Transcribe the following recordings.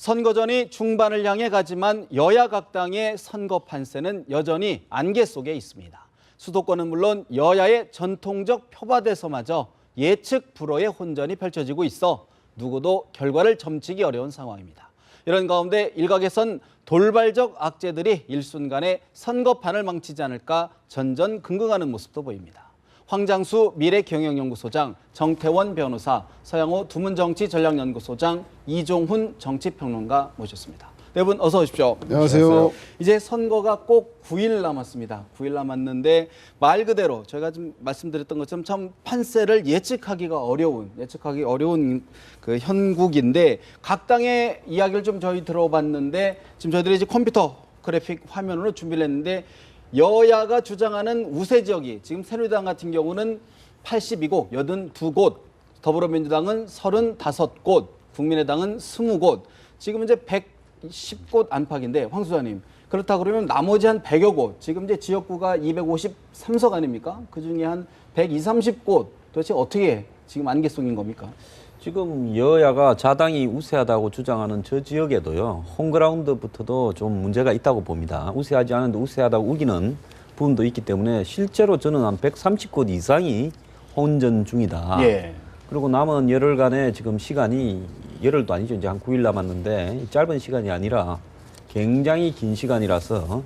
선거전이 중반을 향해 가지만 여야 각 당의 선거 판세는 여전히 안개 속에 있습니다. 수도권은 물론 여야의 전통적 표밭에서마저 예측 불허의 혼전이 펼쳐지고 있어 누구도 결과를 점치기 어려운 상황입니다. 이런 가운데 일각에선 돌발적 악재들이 일순간에 선거판을 망치지 않을까 전전긍긍하는 모습도 보입니다. 황장수 미래경영연구소장, 정태원 변호사, 서양호 두문정치전략연구소장, 이종훈 정치평론가 모셨습니다. 네 분 어서 오십시오. 안녕하세요. 이제 선거가 꼭 9일 남았습니다. 9일 남았는데 말 그대로 저희가 좀 말씀드렸던 것처럼 참 판세를 예측하기 어려운 그 현국인데 각 당의 이야기를 좀 저희 들어봤는데 지금 저희들이 이제 컴퓨터 그래픽 화면으로 준비를 했는데 여야가 주장하는 우세 지역이 지금 새누리당 같은 경우는 82곳, 82곳, 더불어민주당은 35곳, 국민의당은 20곳, 지금 이제 110곳 안팎인데 황 수사님 그렇다 그러면 나머지 한 100여 곳, 지금 이제 지역구가 253석 아닙니까? 그중에 한 120, 30곳 도대체 어떻게 지금 안개 속인 겁니까? 지금 여야가 자당이 우세하다고 주장하는 저 지역에도요, 홈그라운드부터도 좀 문제가 있다고 봅니다. 우세하지 않은데 우세하다고 우기는 부분도 있기 때문에 실제로 저는 한 130곳 이상이 혼전 중이다. 예. 그리고 남은 열흘간의 지금 시간이 열흘도 아니죠. 이제 한 9일 남았는데 짧은 시간이 아니라 굉장히 긴 시간이라서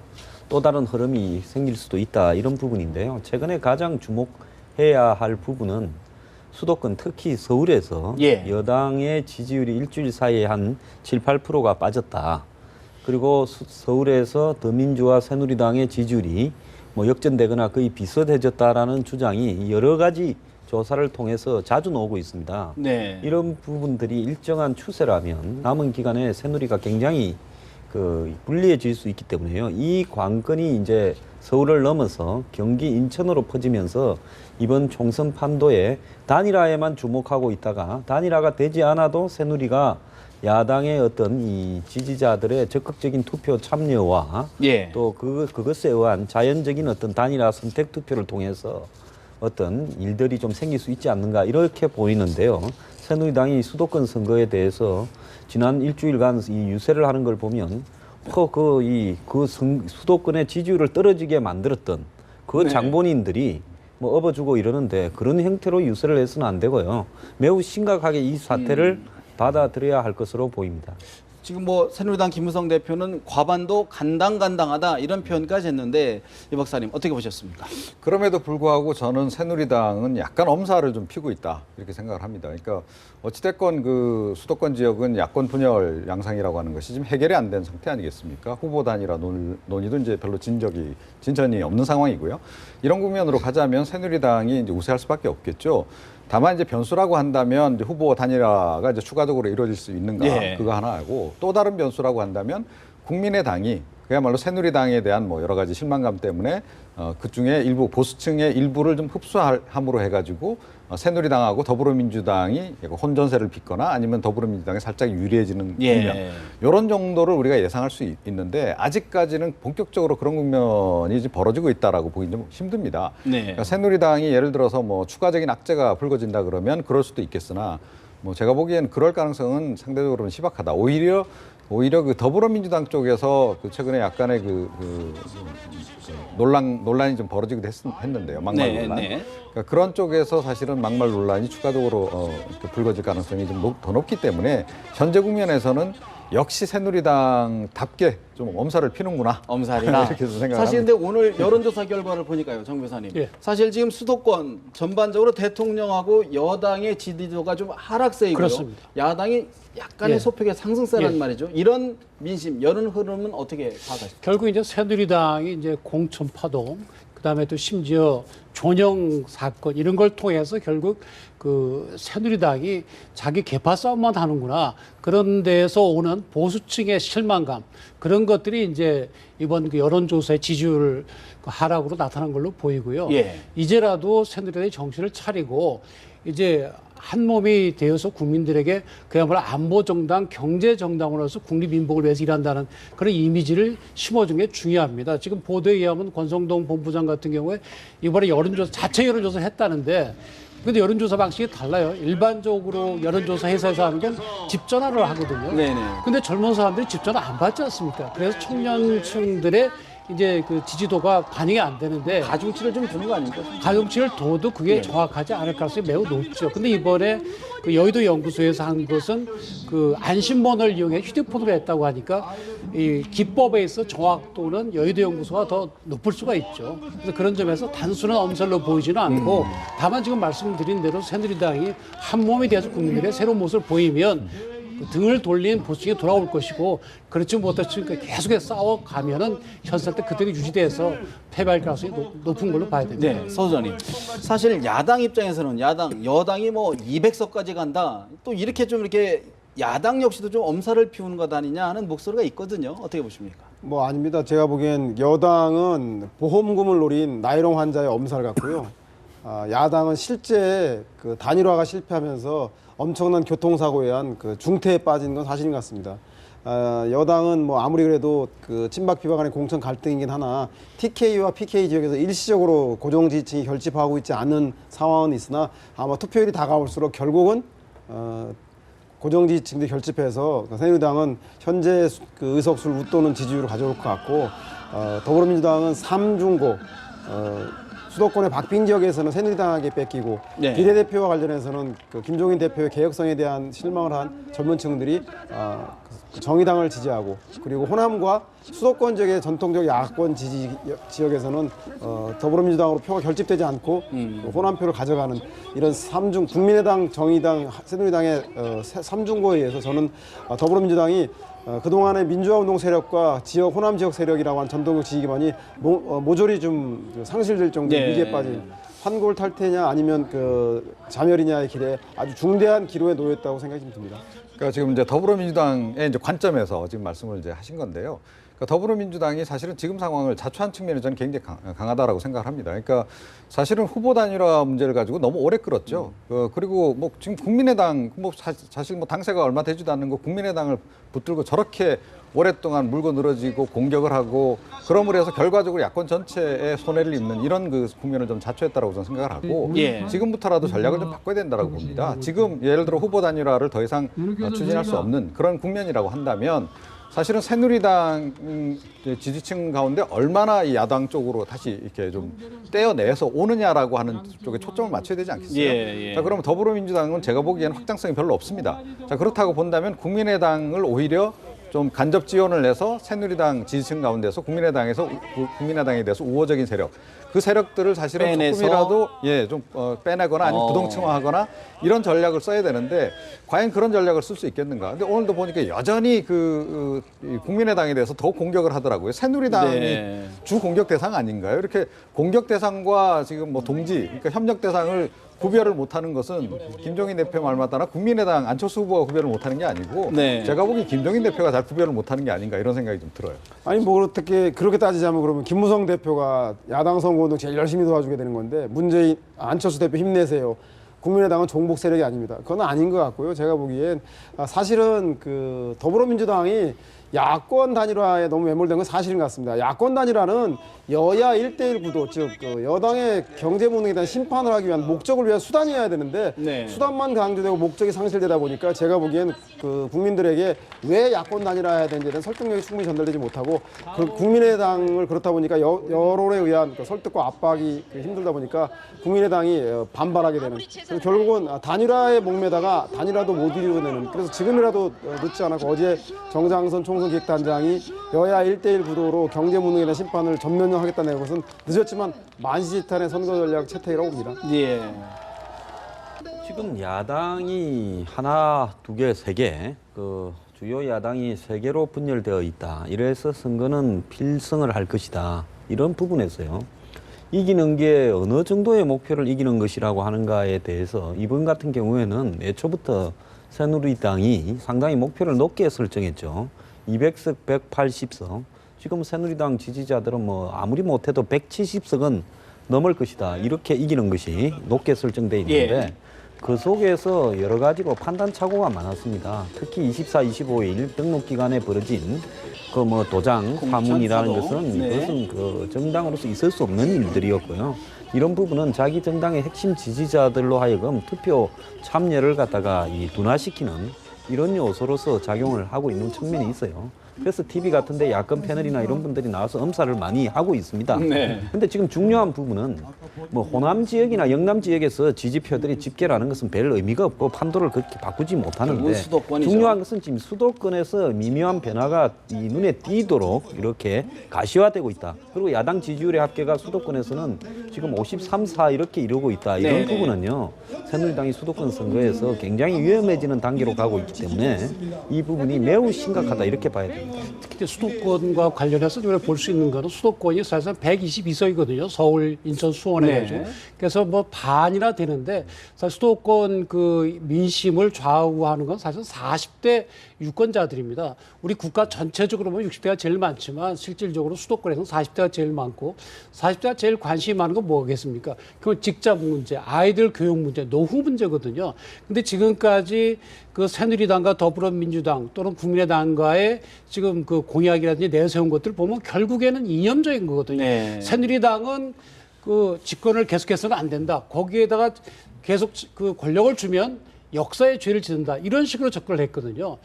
또 다른 흐름이 생길 수도 있다. 이런 부분인데요. 최근에 가장 주목해야 할 부분은 수도권 특히 서울에서 여당의 지지율이 일주일 사이에 한 7, 8%가 빠졌다. 그리고 서울에서 더민주와 새누리당의 지지율이 뭐 역전되거나 거의 비슷해졌다라는 주장이 여러 가지 조사를 통해서 자주 나오고 있습니다. 네. 이런 부분들이 일정한 추세라면 남은 기간에 새누리가 굉장히 불리해질 수 있기 때문에요. 이 관건이 이제 서울을 넘어서 경기, 인천으로 퍼지면서 이번 총선 판도에 단일화에만 주목하고 있다가 단일화가 되지 않아도 새누리가 야당의 어떤 이 지지자들의 적극적인 투표 참여와 또 그것에 의한 자연적인 어떤 단일화 선택 투표를 통해서 어떤 일들이 좀 생길 수 있지 않는가 이렇게 보이는데요. 새누리당이 수도권 선거에 대해서 지난 일주일간 이 유세를 하는 걸 보면 수도권의 지지율을 떨어지게 만들었던 그 장본인들이 뭐 업어주고 이러는데 그런 형태로 유세를 해서는 안 되고요. 매우 심각하게 이 사태를 받아들여야 할 것으로 보입니다. 지금 뭐 새누리당 김무성 대표는 과반도 간당간당하다 이런 표현까지 했는데 이 박사님 어떻게 보셨습니까? 그럼에도 불구하고 저는 새누리당은 약간 엄살을 좀 피고 있다 이렇게 생각을 합니다. 그러니까 어찌됐건 그 수도권 지역은 야권 분열 양상이라고 하는 것이 지금 해결이 안 된 상태 아니겠습니까? 후보 단일화 논의도 이제 별로 진전이 없는 상황이고요. 이런 국면으로 가자면 새누리당이 이제 우세할 수밖에 없겠죠. 다만 이제 변수라고 한다면 이제 후보 단일화가 이제 추가적으로 이루어질 수 있는가 그거 하나 하고 또 다른 변수라고 한다면 국민의당이 그야말로 새누리당에 대한 뭐 여러 가지 실망감 때문에 그 중에 일부 보수층의 일부를 좀 흡수함으로 해가지고 새누리당하고 더불어민주당이 혼전세를 빚거나 아니면 더불어민주당이 살짝 유리해지는 국면 이런 정도를 우리가 예상할 수 있는데 아직까지는 본격적으로 그런 국면이 지금 벌어지고 있다라고 보기 좀 힘듭니다. 그러니까 새누리당이 예를 들어서 뭐 추가적인 악재가 불거진다 그러면 그럴 수도 있겠으나 뭐 제가 보기에는 그럴 가능성은 상대적으로는 희박하다. 오히려 그 더불어민주당 쪽에서 그 최근에 약간의 논란이 좀 벌어지기도 했는데요. 막말 논란. 그러니까 그런 쪽에서 사실은 막말 논란이 추가적으로 불거질 가능성이 좀 더 높기 때문에 현재 국면에서는 역시 새누리당답게 좀 엄살을 피는구나. 엄살이다. 이렇게 생각합니다. 사실 근데 오늘 여론조사 결과를 보니까요, 정 변호사님. 사실 지금 수도권 전반적으로 대통령하고 여당의 지지도가 좀 하락세이고요. 그렇습니다. 야당이 약간의 소폭의 상승세란 말이죠. 이런 민심, 여론 흐름은 어떻게 파악하십니까? 결국 이제 새누리당이 이제 공천 파동, 그다음에 또 심지어 존영 사건 이런 걸 통해서 결국 그 새누리당이 자기 계파 싸움만 하는구나 그런 데에서 오는 보수층의 실망감 그런 것들이 이제 이번 그 여론조사의 지지율 하락으로 나타난 걸로 보이고요. 이제라도 새누리당이 정신을 차리고 이제 한 몸이 되어서 국민들에게 그야말로 안보정당, 경제정당으로서 국립민복을 위해서 일한다는 그런 이미지를 심어준 게 중요합니다. 지금 보도에 의하면 권성동 본부장 같은 경우에 이번에 자체 여론조사를 했다는데 근데 여론조사 방식이 달라요. 일반적으로 여론조사 회사에서 하는 건 집 전화를 하거든요. 네네. 근데 젊은 사람들이 집 전화 안 받지 않습니까? 그래서 청년층들의 이제 그 지지도가 반영이 안 되는데 가중치를 좀 두는 거 아닙니까? 가중치를 둬도 그게 정확하지 않을 가능성이 매우 높죠. 근데 이번에 그 여의도 연구소에서 한 것은 그 안심번호를 이용해 휴대폰으로 했다고 하니까 이 기법에 있어 정확도는 여의도 연구소가 더 높을 수가 있죠. 그래서 그런 점에서 단순한 엄살로 보이지는 않고 다만 지금 말씀드린 대로 새누리당이 한 몸이 돼서 국민들의 새로운 모습을 보이면 그 등을 돌린 보수층이 돌아올 것이고 그렇지 못했으니까 계속해서 싸워가면은 현상 때 그대로 유지돼서 패배할 가능성이 높은 걸로 봐야 됩니다. 네, 서수장님. 사실 야당 입장에서는 여당이 뭐 200석까지 간다. 또 이렇게 좀 이렇게 야당 역시도 좀 엄살을 피우는 것 아니냐 하는 목소리가 있거든요. 어떻게 보십니까? 뭐 아닙니다. 제가 보기엔 여당은 보험금을 노린 나이롱 환자의 엄살 같고요. 야당은 실제 그 단일화가 실패하면서 엄청난 교통사고에 의한 그 중태에 빠진 건 사실인 것 같습니다. 여당은 뭐 아무리 그래도 그 친박 비박 간의 공천 갈등이긴 하나 TK와 PK 지역에서 일시적으로 고정 지지층이 결집하고 있지 않은 상황은 있으나 아마 투표율이 다가올수록 결국은 고정 지지층들이 결집해서 새누리당은 현재 그 의석수를 웃도는 지지율을 가져올 것 같고 더불어민주당은 삼중고 수도권의 박빙 지역에서는 새누리당에게 뺏기고 네. 비례대표와 관련해서는 그 김종인 대표의 개혁성에 대한 실망을 한 젊은 층들이 그 정의당을 지지하고 그리고 호남과 수도권 지역의 전통적 야권 지지 지역에서는 더불어민주당으로 표가 결집되지 않고 그 호남표를 가져가는 이런 삼중 국민의당, 정의당, 새누리당의 삼중고에 의해서 저는 더불어민주당이 그동안의 민주화운동 세력과 지역 호남 지역 세력이라고 하는 전통적 지지 기반이 모조리 좀 상실될 정도의 네. 위기에 빠진 환골 탈퇴냐 아니면 그 자멸이냐의 길에 아주 중대한 기로에 놓였다고 생각이 좀 듭니다. 그러니까 지금 이제 더불어민주당의 이제 관점에서 지금 말씀을 이제 하신 건데요. 그러니까 더불어민주당이 사실은 지금 상황을 자초한 측면이 저는 굉장히 강하다라고 생각을 합니다. 그러니까 사실은 후보 단일화 문제를 가지고 너무 오래 끌었죠. 그리고 뭐 지금 국민의당 뭐 사실 뭐 당세가 얼마 되지도 않는 거 국민의당을 붙들고 저렇게 오랫동안 물고 늘어지고 공격을 하고 그러므로 해서 결과적으로 야권 전체에 손해를 입는 이런 그 국면을 좀 자초했다라고 저는 생각을 하고 예. 지금부터라도 전략을 좀 바꿔야 된다라고 봅니다. 지금 예를 들어 후보 단일화를 더 이상 추진할 수 없는 그런 국면이라고 한다면 사실은 새누리당 지지층 가운데 얼마나 이 야당 쪽으로 다시 이렇게 좀 떼어내서 오느냐라고 하는 쪽에 초점을 맞춰야 되지 않겠어요? 예, 예. 자, 그러면 더불어민주당은 제가 보기에는 확장성이 별로 없습니다. 자, 그렇다고 본다면 국민의당을 오히려 좀 간접 지원을 해서 새누리당 지지층 가운데서 국민의당에 대해서 우호적인 세력, 그 세력들을 사실은 빼내서? 조금이라도 좀 빼내거나 아니면 부동층화하거나 이런 전략을 써야 되는데 과연 그런 전략을 쓸 수 있겠는가? 근데 오늘도 보니까 여전히 이 국민의당에 대해서 더 공격을 하더라고요. 새누리당이 네. 주 공격 대상 아닌가요? 이렇게 공격 대상과 지금 뭐 동지, 그러니까 협력 대상을 구별을 못하는 것은 김종인 대표 말 맞다나 국민의당 안철수 후보가 구별을 못하는 게 아니고 네. 제가 보기 김종인 대표가 잘 구별을 못하는 게 아닌가 이런 생각이 좀 들어요. 아니 뭐 어떻게 그렇게 따지자면 그러면 김무성 대표가 야당 선거운동 제일 열심히 도와주게 되는 건데 안철수 대표 힘내세요. 국민의당은 종북 세력이 아닙니다. 그건 아닌 것 같고요. 제가 보기엔 사실은 그 더불어민주당이 야권 단일화에 너무 매몰된 건 사실인 것 같습니다. 야권 단일화는 여야 1대1 구도, 즉 여당의 경제 무능에 대한 심판을 하기 위한 목적을 위한 수단이어야 되는데 네. 수단만 강조되고 목적이 상실되다 보니까 제가 보기엔 그 국민들에게 왜 야권 단일화해야 되는지에 대한 설득력이 충분히 전달되지 못하고 그 국민의당을 그렇다 보니까 여론에 의한 그 설득과 압박이 힘들다 보니까 국민의당이 반발하게 되는, 그래서 결국은 단일화에 목매다가 단일화도 못 이루어내는, 그래서 지금이라도 늦지 않았고 어제 정장선 총선 기획단장이 여야 1대1 구도로 경제 무능에 대한 심판을 전면하겠다는 것은 늦었지만 만시지탄의 선거 전략 채택이라고 봅니다. 예. 지금 야당이 하나, 두 개, 세 개, 그 주요 야당이 세 개로 분열되어 있다. 이래서 선거는 필승을 할 것이다. 이런 부분에서요. 이기는 게 어느 정도의 목표를 이기는 것이라고 하는가에 대해서 이번 같은 경우에는 애초부터 새누리당이 상당히 목표를 높게 설정했죠. 200석, 180석. 지금 새누리당 지지자들은 뭐 아무리 못해도 170석은 넘을 것이다. 이렇게 이기는 것이 높게 설정돼 있는데 그 속에서 여러 가지로 판단 착오가 많았습니다. 특히 24, 25일 등록 기간에 벌어진 그 뭐 도장 파문이라는 것은 네. 이것은 그 정당으로서 있을 수 없는 일들이었고요. 이런 부분은 자기 정당의 핵심 지지자들로 하여금 투표 참여를 갖다가 둔화시키는 이런 요소로서 작용을 하고 있는 측면이 있어요. 그래서 TV 같은데 야권 패널이나 이런 분들이 나와서 엄살을 많이 하고 있습니다. 네. 근데 지금 중요한 부분은 뭐 호남 지역이나 영남 지역에서 지지표들이 집계라는 것은 별 의미가 없고 판도를 그렇게 바꾸지 못하는데 결국은 수도권이죠. 중요한 것은 지금 수도권에서 미묘한 변화가 눈에 띄도록 이렇게 가시화되고 있다. 그리고 야당 지지율의 합계가 수도권에서는 지금 53, 4 이렇게 이루고 있다. 이런 네네. 부분은요. 새누리당이 수도권 선거에서 굉장히 위험해지는 단계로 가고 있기 때문에 이 부분이 매우 심각하다 이렇게 봐야 됩니다. 특히 이제 수도권과 관련해서 우리가 볼 수 있는 거는 수도권이 사실상 122석이거든요. 서울, 인천, 수원 해가지고. 네. 그래서 뭐 반이나 되는데 사실 수도권 그 민심을 좌우하는 건 사실 40대 유권자들입니다. 우리 국가 전체적으로 보면 60대가 제일 많지만 실질적으로 수도권에서는 40대가 제일 많고 40대가 제일 관심이 많은 건 뭐겠습니까? 그 직장 문제, 아이들 교육 문제, 노후 문제거든요. 근데 지금까지 그 새누리당과 더불어민주당 또는 국민의당과의 지금 그 공약이라든지 내세운 것들 보면 결국에는 이념적인 거거든요. 네. 새누리당은 그 집권을 계속해서는 안 된다. 거기에다가 계속 그 권력을 주면 역사의 죄를 짓는다. 이런 식으로 접근을 했거든요.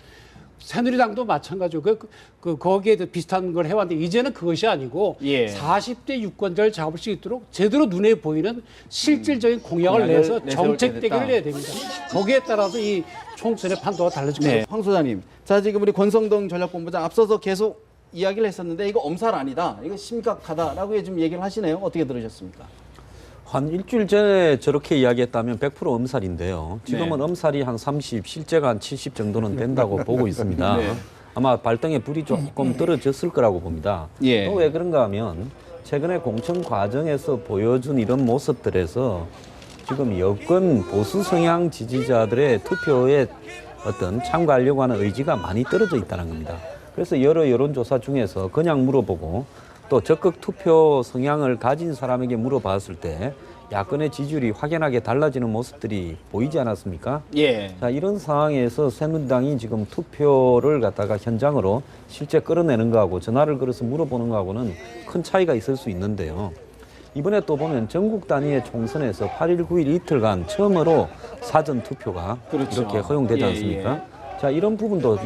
새누리당도 마찬가지고 거기에 비슷한 걸 해왔는데 이제는 그것이 아니고 예. 40대 유권자를 잡을 수 있도록 제대로 눈에 보이는 실질적인 공약을 공약을 내서 내세울 정책 때됐다. 대결을 해야 됩니다. 거기에 따라서 이 총선의 판도가 달라질 거예요. 네, 황 소장님. 자, 지금 우리 권성동 전략본부장 앞서서 계속 이야기를 했었는데 이거 엄살 아니다. 이거 심각하다라고 지금 얘기를 하시네요. 어떻게 들으셨습니까? 한 일주일 전에 저렇게 이야기했다면 100% 엄살인데요. 지금은 네. 엄살이 한 30, 실제가 한 70 정도는 된다고 보고 있습니다. 네. 아마 발등에 불이 조금 떨어졌을 거라고 봅니다. 예. 또 왜 그런가 하면 최근에 공천 과정에서 보여준 이런 모습들에서 지금 여권 보수 성향 지지자들의 투표에 어떤 참가하려고 하는 의지가 많이 떨어져 있다는 겁니다. 그래서 여러 여론조사 중에서 그냥 물어보고 또 적극 투표 성향을 가진 사람에게 물어봤을 때 야권의 지지율이 확연하게 달라지는 모습들이 보이지 않았습니까? 예. 자, 이런 상황에서 새누리당이 지금 투표를 갖다가 현장으로 실제 끌어내는 거하고 전화를 걸어서 물어보는 거하고는 큰 차이가 있을 수 있는데요. 이번에 또 보면 전국 단위의 총선에서 8일, 9일 이틀간 처음으로 사전 투표가 그렇죠. 이렇게 허용되지 예, 않습니까? 자, 이런 부분도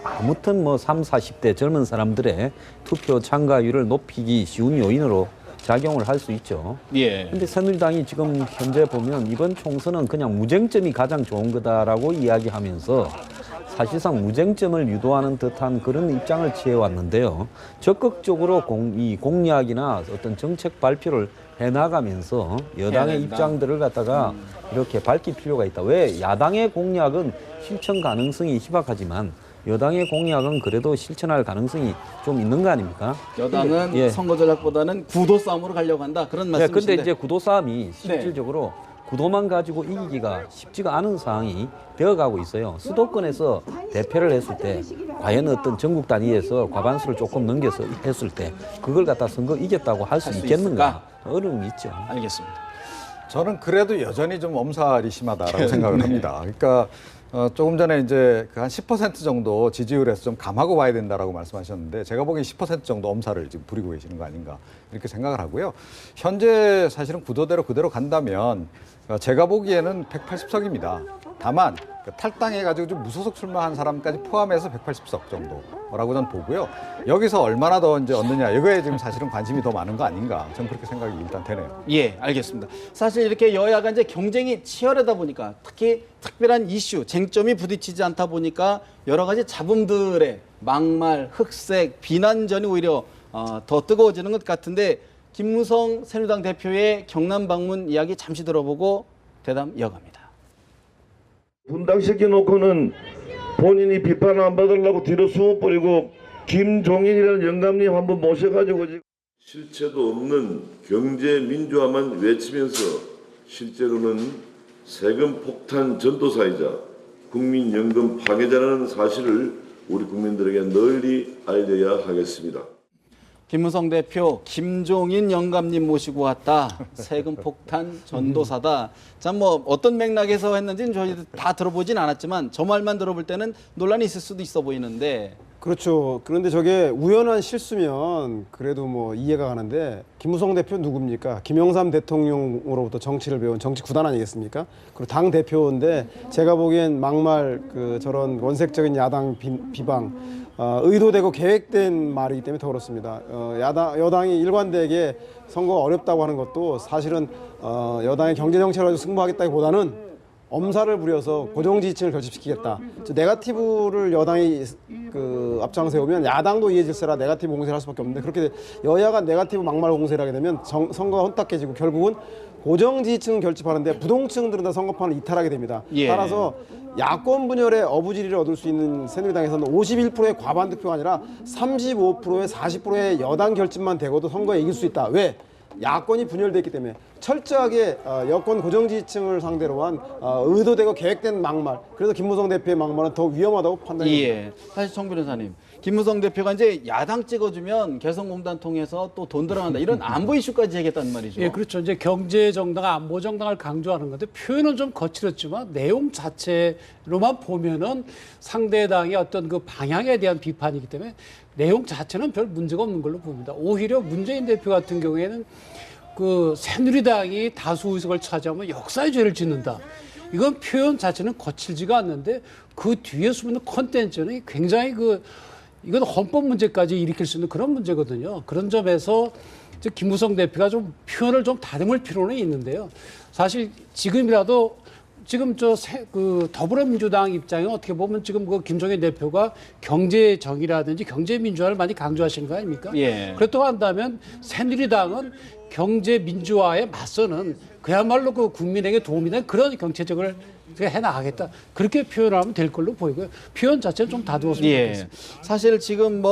아무튼 뭐 30, 40대 젊은 사람들의 투표 참가율을 높이기 쉬운 요인으로 작용을 할 수 있죠. 예. 근데 새누리당이 지금 현재 보면 이번 총선은 그냥 무쟁점이 가장 좋은 거다라고 이야기하면서 사실상 무쟁점을 유도하는 듯한 그런 입장을 취해왔는데요. 적극적으로 이 공약이나 어떤 정책 발표를 해나가면서 여당의 된다. 입장들을 갖다가 이렇게 밝힐 필요가 있다. 왜? 야당의 공약은 실천 가능성이 희박하지만 여당의 공약은 그래도 실천할 가능성이 좀 있는 거 아닙니까? 여당은 예. 선거 전략보다는 구도 싸움으로 가려고 한다. 그런 네, 말씀이신데. 근데 이제 구도 싸움이 실질적으로 구도만 가지고 이기기가 쉽지가 않은 상황이 되어가고 있어요. 수도권에서 대패를 했을 때 과연 어떤 전국 단위에서 과반수를 조금 넘겨서 했을 때 그걸 갖다 선거 이겼다고 할 수 수 있겠는가? 어려움이 있죠. 알겠습니다. 저는 그래도 여전히 좀 엄살이 심하다라고 생각을 합니다. 그러니까 조금 전에 이제 그 한 10% 정도 지지율에서 좀 감하고 봐야 된다라고 말씀하셨는데 제가 보기엔 10% 정도 엄살을 지금 부리고 계시는 거 아닌가 이렇게 생각을 하고요. 현재 사실은 구도대로 그대로 간다면 제가 보기에는 180석입니다. 다만 탈당해가지고 좀 무소속 출마한 사람까지 포함해서 180석 정도라고 저는 보고요. 여기서 얼마나 더 이제 얻느냐 이거에 지금 사실은 관심이 더 많은 거 아닌가 저는 그렇게 생각이 일단 되네요. 예, 알겠습니다. 사실 이렇게 여야가 이제 경쟁이 치열하다 보니까 특히 특별한 이슈, 쟁점이 부딪히지 않다 보니까 여러 가지 잡음들의 막말, 흑색, 비난전이 오히려 더 뜨거워지는 것 같은데 김무성 새누리당 대표의 경남 방문 이야기 잠시 들어보고 대담 이어갑니다. 분당시켜놓고는 본인이 비판 안 받으려고 뒤로 숨어버리고 김종인이라는 영감님 한번 모셔가지고 지금 실체도 없는 경제 민주화만 외치면서 실제로는 세금 폭탄 전도사이자 국민연금 파괴자라는 사실을 우리 국민들에게 널리 알려야 하겠습니다. 김무성 대표, 김종인 영감님 모시고 왔다. 세금 폭탄 전도사다. 참 뭐 어떤 맥락에서 했는지는 저희도 다 들어보진 않았지만 저 말만 들어볼 때는 논란이 있을 수도 있어 보이는데. 그렇죠. 그런데 저게 우연한 실수면 그래도 뭐 이해가 가는데 김무성 대표 누굽니까? 김영삼 대통령으로부터 정치를 배운 정치 구단 아니겠습니까? 그리고 당 대표인데 제가 보기엔 막말 저런 원색적인 야당 비방 의도되고 계획된 말이기 때문에 더 그렇습니다. 여당이 일관되게 선거가 어렵다고 하는 것도 사실은 여당의 경제 정책을 가지고 승부하겠다기보다는 엄살을 부려서 고정 지지층을 결집시키겠다. 네거티브를 여당이 앞장 세우면 야당도 이해 질세라 네거티브 공세를 할 수밖에 없는데 그렇게 여야가 네거티브 막말 공세를 하게 되면 선거가 혼탁해지고 결국은 고정 지지층을 결집하는데 부동층들은 다 선거판을 이탈하게 됩니다. 예. 따라서 야권 분열의 어부지리를 얻을 수 있는 새누리당에서는 51%의 과반 득표가 아니라 35%의 40%의 여당 결집만 되고도 선거에 이길 수 있다. 왜? 야권이 분열됐기 때문에 철저하게 여권 고정지지층을 상대로 한 의도되고 계획된 막말. 그래서 김무성 대표의 막말은 더 위험하다고 판단합니다. 예. 사실 청 변호사님, 김무성 대표가 이제 야당 찍어주면 개성공단 통해서 또 돈 들어간다 이런 안보 이슈까지 제기했단 말이죠. 예, 그렇죠. 이제 경제 정당, 안보 정당을 강조하는 건데 표현은 좀 거칠었지만 내용 자체로만 보면은 상대당의 어떤 그 방향에 대한 비판이기 때문에 내용 자체는 별 문제가 없는 걸로 봅니다. 오히려 문재인 대표 같은 경우에는 그 새누리당이 다수 의석을 차지하면 역사의 죄를 짓는다. 이건 표현 자체는 거칠지가 않는데 그 뒤에 숨는 콘텐츠는 굉장히 이건 헌법 문제까지 일으킬 수 있는 그런 문제거든요. 그런 점에서 이제 김무성 대표가 좀 표현을 좀 다듬을 필요는 있는데요. 사실 지금이라도 지금 더불어민주당 입장에 어떻게 보면 지금 김종인 대표가 경제 정의라든지 경제 민주화를 많이 강조하시는 거 아닙니까? 예. 그렇다고 한다면 새누리당은 경제 민주화에 맞서는 그야말로 국민에게 도움이 되는 그런 정책을 해나가겠다. 그렇게 표현하면 될 걸로 보이고요. 표현 자체는 좀 다듬었으면 예. 좋겠습니다. 사실 지금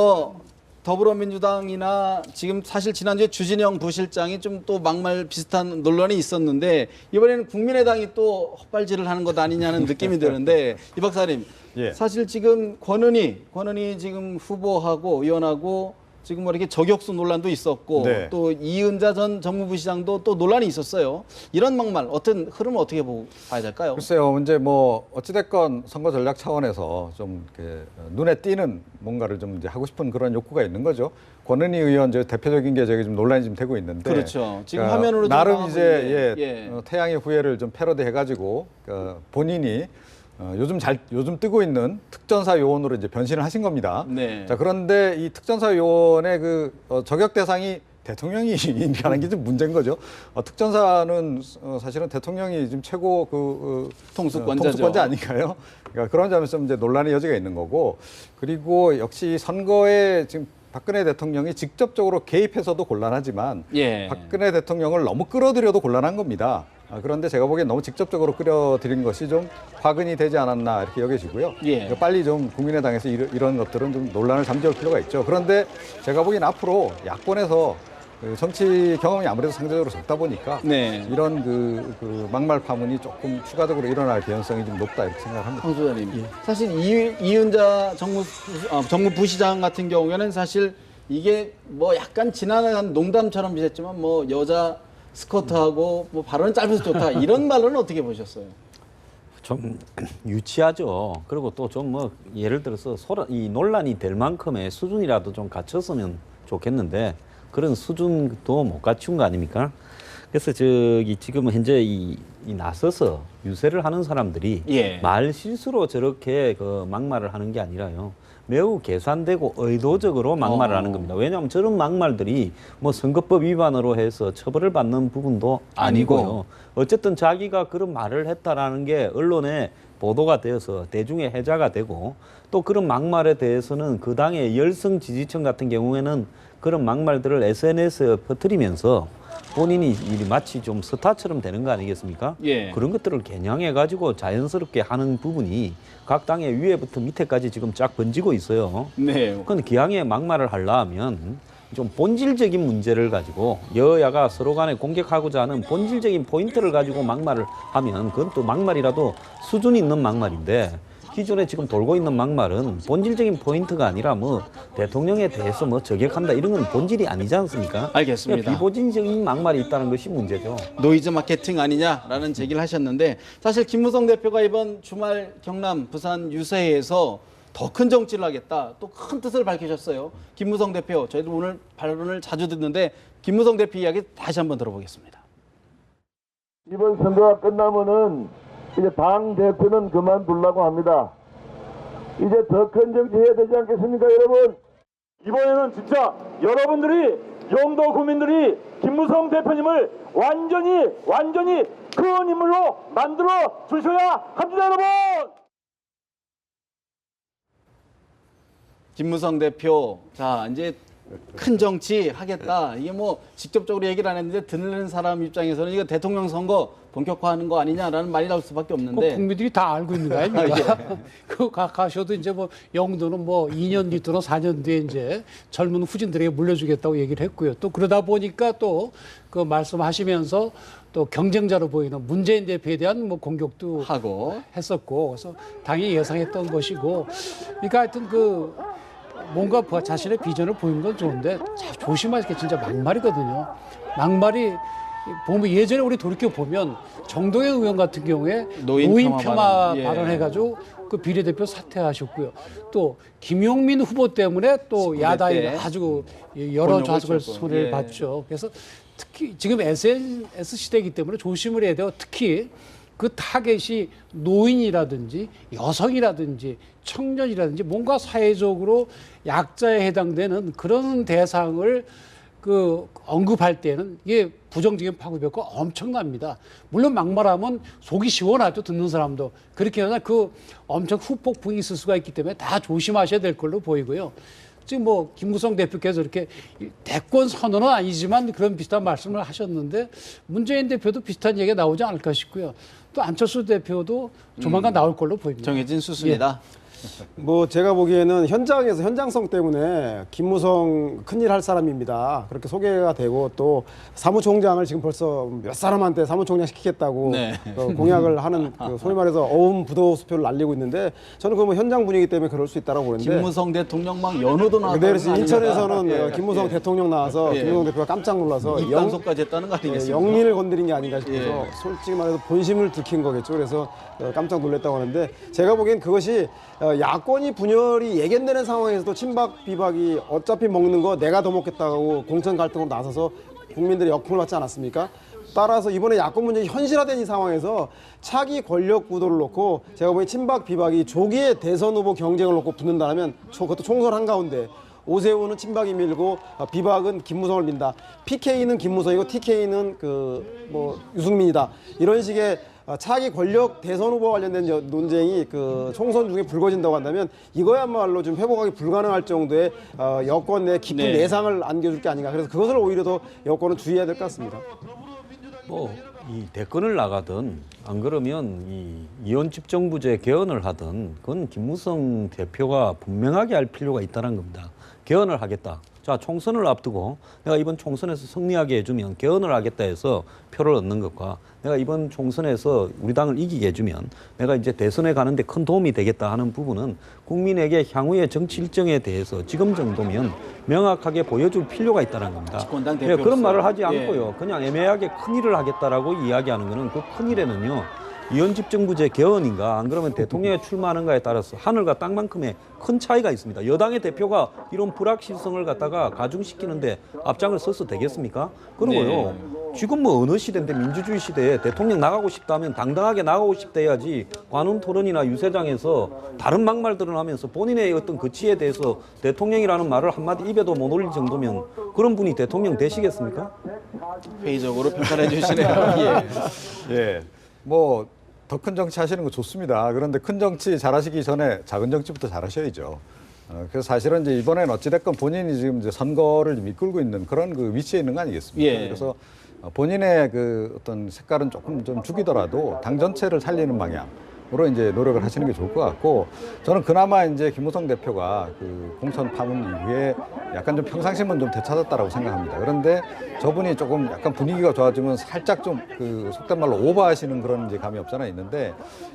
더불어민주당이나 지금 사실 지난주에 주진영 부실장이 좀 또 막말 비슷한 논란이 있었는데 이번에는 국민의당이 또 헛발질을 하는 것 아니냐는 느낌이 드는데 이 박사님, 예. 사실 지금 권은희 지금 후보하고 의원하고 지금 이렇게 저격수 논란도 있었고 네. 또 이은자 전 정무부시장도 또 논란이 있었어요. 이런 막말 어떤 흐름을 어떻게 봐야 될까요? 글쎄요, 이제 어찌됐건 선거 전략 차원에서 좀 이렇게 눈에 띄는 뭔가를 좀 이제 하고 싶은 그런 욕구가 있는 거죠. 권은희 의원 대표적인 게 저기 좀 논란이 좀 되고 있는데. 그렇죠. 지금 화면으로 좀 나름 나오고 이제 있는데, 태양의 후예를 좀 패러디해가지고 본인이 요즘 뜨고 있는 특전사 요원으로 이제 변신을 하신 겁니다. 네. 자, 그런데 이 특전사 요원의 저격 대상이 대통령이라는 게 좀 문제인 거죠. 특전사는 사실은 대통령이 지금 최고 통수권자 아닌가요? 그러니까 그런 점에서 이제 논란의 여지가 있는 거고, 그리고 역시 선거에 지금 박근혜 대통령이 직접적으로 개입해서도 곤란하지만 예. 박근혜 대통령을 너무 끌어들여도 곤란한 겁니다. 그런데 제가 보기엔 너무 직접적으로 끌어들인 것이 좀 화근이 되지 않았나 이렇게 여겨지고요. 예. 빨리 좀 국민의당에서 이런 것들은 좀 논란을 잠재울 필요가 있죠. 그런데 제가 보기엔 앞으로 야권에서 정치 경험이 아무래도 상대적으로 적다 보니까 네. 이런 막말 파문이 조금 추가적으로 일어날 개연성이 좀 높다 이렇게 생각합니다. 황 소장님, 사실 이은자 정무부시장 같은 경우에는 사실 이게 약간 지나간 농담처럼 비쳤지만 여자 스커트하고 발언은 짧아서 좋다 이런 말로는 어떻게 보셨어요? 좀 유치하죠. 그리고 또 좀 예를 들어서 이 논란이 될 만큼의 수준이라도 좀 갖췄으면 좋겠는데 그런 수준도 못 갖춘 거 아닙니까? 그래서 지금 현재 이 나서서 유세를 하는 사람들이 예. 말 실수로 저렇게 막말을 하는 게 아니라요. 매우 계산되고 의도적으로 막말을 하는 겁니다. 왜냐하면 저런 막말들이 선거법 위반으로 해서 처벌을 받는 부분도 아니고요. 어쨌든 자기가 그런 말을 했다라는 게 언론에 보도가 되어서 대중의 해자가 되고 또 그런 막말에 대해서는 그 당의 열성 지지층 같은 경우에는 그런 막말들을 SNS에 퍼뜨리면서 본인이 마치 좀 스타처럼 되는 거 아니겠습니까? 예. 그런 것들을 겨냥해가지고 자연스럽게 하는 부분이 각 당의 위에부터 밑에까지 지금 쫙 번지고 있어요. 네. 그건 기왕에 막말을 하려면 좀 본질적인 문제를 가지고 여야가 서로 간에 공격하고자 하는 본질적인 포인트를 가지고 막말을 하면 그건 또 막말이라도 수준 있는 막말인데 기존에 지금 돌고 있는 막말은 본질적인 포인트가 아니라 뭐 대통령에 대해서 뭐 저격한다 이런 건 본질이 아니지 않습니까? 알겠습니다. 비본질적인 막말이 있다는 것이 문제죠. 노이즈 마케팅 아니냐라는 제기를 하셨는데 사실 김무성 대표가 이번 주말 경남 부산 유세에서 더 큰 정치를 하겠다 또 큰 뜻을 밝히셨어요. 김무성 대표 저희도 오늘 발언을 자주 듣는데 김무성 대표 이야기 다시 한번 들어보겠습니다. 이번 선거가 끝나면은 이제 당 대표는 그만두려고 합니다. 이제 더 큰 정치 해야 되지 않겠습니까, 여러분? 이번에는 진짜 여러분들이 영도 국민들이 김무성 대표님을 완전히 큰 인물로 만들어 주셔야 합니다, 여러분. 김무성 대표 자 이제 큰 정치 하겠다 이게 뭐 직접적으로 얘기를 안 했는데 듣는 사람 입장에서는 이거 대통령 선거 본격화하는 거 아니냐라는 말이 나올 수밖에 없는데 국민들이 다 알고 있는 거 아닙니까? 그 가셔도 이제 뭐 영도는 뭐 2년 뒤또는 4년 뒤에 이제 젊은 후진들에게 물려주겠다고 얘기를 했고요. 또 그러다 보니까 또 그 말씀하시면서 또 경쟁자로 보이는 문재인 대표에 대한 뭐 공격도 하고 했었고 그래서 당연히 예상했던 것이고 그러니까 하여튼 그 뭔가 자신의 비전을 보이는 건 좋은데 조심하실 게 진짜 막말이거든요. 막말이 보면 예전에 우리 돌이켜 보면 정동영 의원 같은 경우에 노인 폄하 예. 발언해가지고 그 비례대표 사퇴하셨고요. 또 김용민 후보 때문에 또 야당이 아주 여러 곤욕을 좌석을 치고. 손해를 예. 봤죠. 그래서 특히 지금 SNS 시대이기 때문에 조심을 해야 돼요. 특히 그 타겟이 노인이라든지 여성이라든지 청년이라든지 뭔가 사회적으로 약자에 해당되는 그런 대상을 그 언급할 때는 이게 부정적인 파급 효과가 엄청납니다. 물론 막말하면 속이 시원하죠. 듣는 사람도. 그렇게 하나 그 엄청 후폭풍이 있을 수가 있기 때문에 다 조심하셔야 될 걸로 보이고요. 지금 뭐 김무성 대표께서 이렇게 대권 선언은 아니지만 그런 비슷한 말씀을 하셨는데 문재인 대표도 비슷한 얘기가 나오지 않을까 싶고요. 또 안철수 대표도 조만간 나올 걸로 보입니다. 정해진 수순이다. 뭐 제가 보기에는 현장에서 현장성 때문에 김무성 큰일 할 사람입니다. 그렇게 소개가 되고 또 사무총장을 지금 벌써 몇 사람한테 사무총장 시키겠다고 네. 공약을 하는 그 소위 말해서 어음 부도수표를 날리고 있는데 저는 그 뭐 현장 분위기 때문에 그럴 수 있다고 보는데. 김무성 대통령 막 연호도 나왔다. 그래서 인천에서는 김무성 대통령 나와서 김무성 대표가 깜짝 놀라서 입단속까지 했다는 거 아니겠습니까? 영린을 건드린 게 아닌가 싶어서 솔직히 말해서 본심을 들킨 거겠죠. 그래서 깜짝 놀랐다고 하는데 제가 보기엔 그것이 야권이 분열이 예견되는 상황에서도 친박 비박이 어차피 먹는 거 내가 더 먹겠다고 공천 갈등으로 나서서 국민들의 역풍을 받지 않았습니까? 따라서 이번에 야권 문제가 현실화된 이 상황에서 차기 권력 구도를 놓고 제가 보기엔 친박 비박이 조기에 대선 후보 경쟁을 놓고 붙는다면 그것도 총선 한가운데 오세훈은 친박이 밀고 비박은 김무성을 민다. PK는 김무성이고 TK는 뭐 유승민이다. 이런 식의 차기 권력 대선 후보 관련된 논쟁이 그 총선 중에 불거진다고 한다면 이거야말로 좀 회복하기 불가능할 정도의 여권 내 깊은 네. 내상을 안겨줄 게 아닌가. 그래서 그것을 오히려 더 여권은 주의해야 될 것 같습니다. 뭐 이 대권을 나가든 안 그러면 이 이원 집정부제 개헌을 하든 그건 김무성 대표가 분명하게 할 필요가 있다는 겁니다. 개헌을 하겠다. 자, 총선을 앞두고 내가 이번 총선에서 승리하게 해주면 개헌을 하겠다 해서 표를 얻는 것과 내가 이번 총선에서 우리 당을 이기게 해주면 내가 이제 대선에 가는데 큰 도움이 되겠다 하는 부분은 국민에게 향후의 정치 일정에 대해서 지금 정도면 명확하게 보여줄 필요가 있다는 겁니다. 집권당 예, 대표로서. 그런 말을 하지 예. 않고요. 그냥 애매하게 큰일을 하겠다라고 이야기하는 거는 그 큰일에는요. 이원집정부제 개헌인가 안 그러면 대통령에 출마하는가에 따라서 하늘과 땅만큼의 큰 차이가 있습니다. 여당의 대표가 이런 불확실성을 갖다가 가중시키는데 앞장을 서서 되겠습니까? 그러고요. 지금 뭐 어느 시대인데 민주주의 시대에 대통령 나가고 싶다면 당당하게 나가고 싶다 해야지 관훈 토론이나 유세장에서 다른 막말들을 하면서 본인의 어떤 거치에 대해서 대통령이라는 말을 한마디 입에도 못 올릴 정도면 그런 분이 대통령 되시겠습니까? 회의적으로 평가를 해주시네요. 예. 예. 뭐 더 큰 정치 하시는 거 좋습니다. 그런데 큰 정치 잘하시기 전에 작은 정치부터 잘하셔야죠. 그래서 사실은 이제 이번엔 어찌됐건 본인이 지금 이제 선거를 좀 이끌고 있는 그런 그 위치에 있는 거 아니겠습니까? 예. 그래서 본인의 그 어떤 색깔은 조금 좀 죽이더라도 당 전체를 살리는 방향. 으로 이제 노력을 하시는 게 좋을 것 같고, 저는 그나마 이제 김무성 대표가 그 공천 파문 이후에 약간 좀 평상심은 좀 되찾았다라고 생각합니다. 그런데 저분이 조금 약간 분위기가 좋아지면 살짝 좀 그 속된 말로 오버하시는 그런 이제 감이 없잖아 있는데,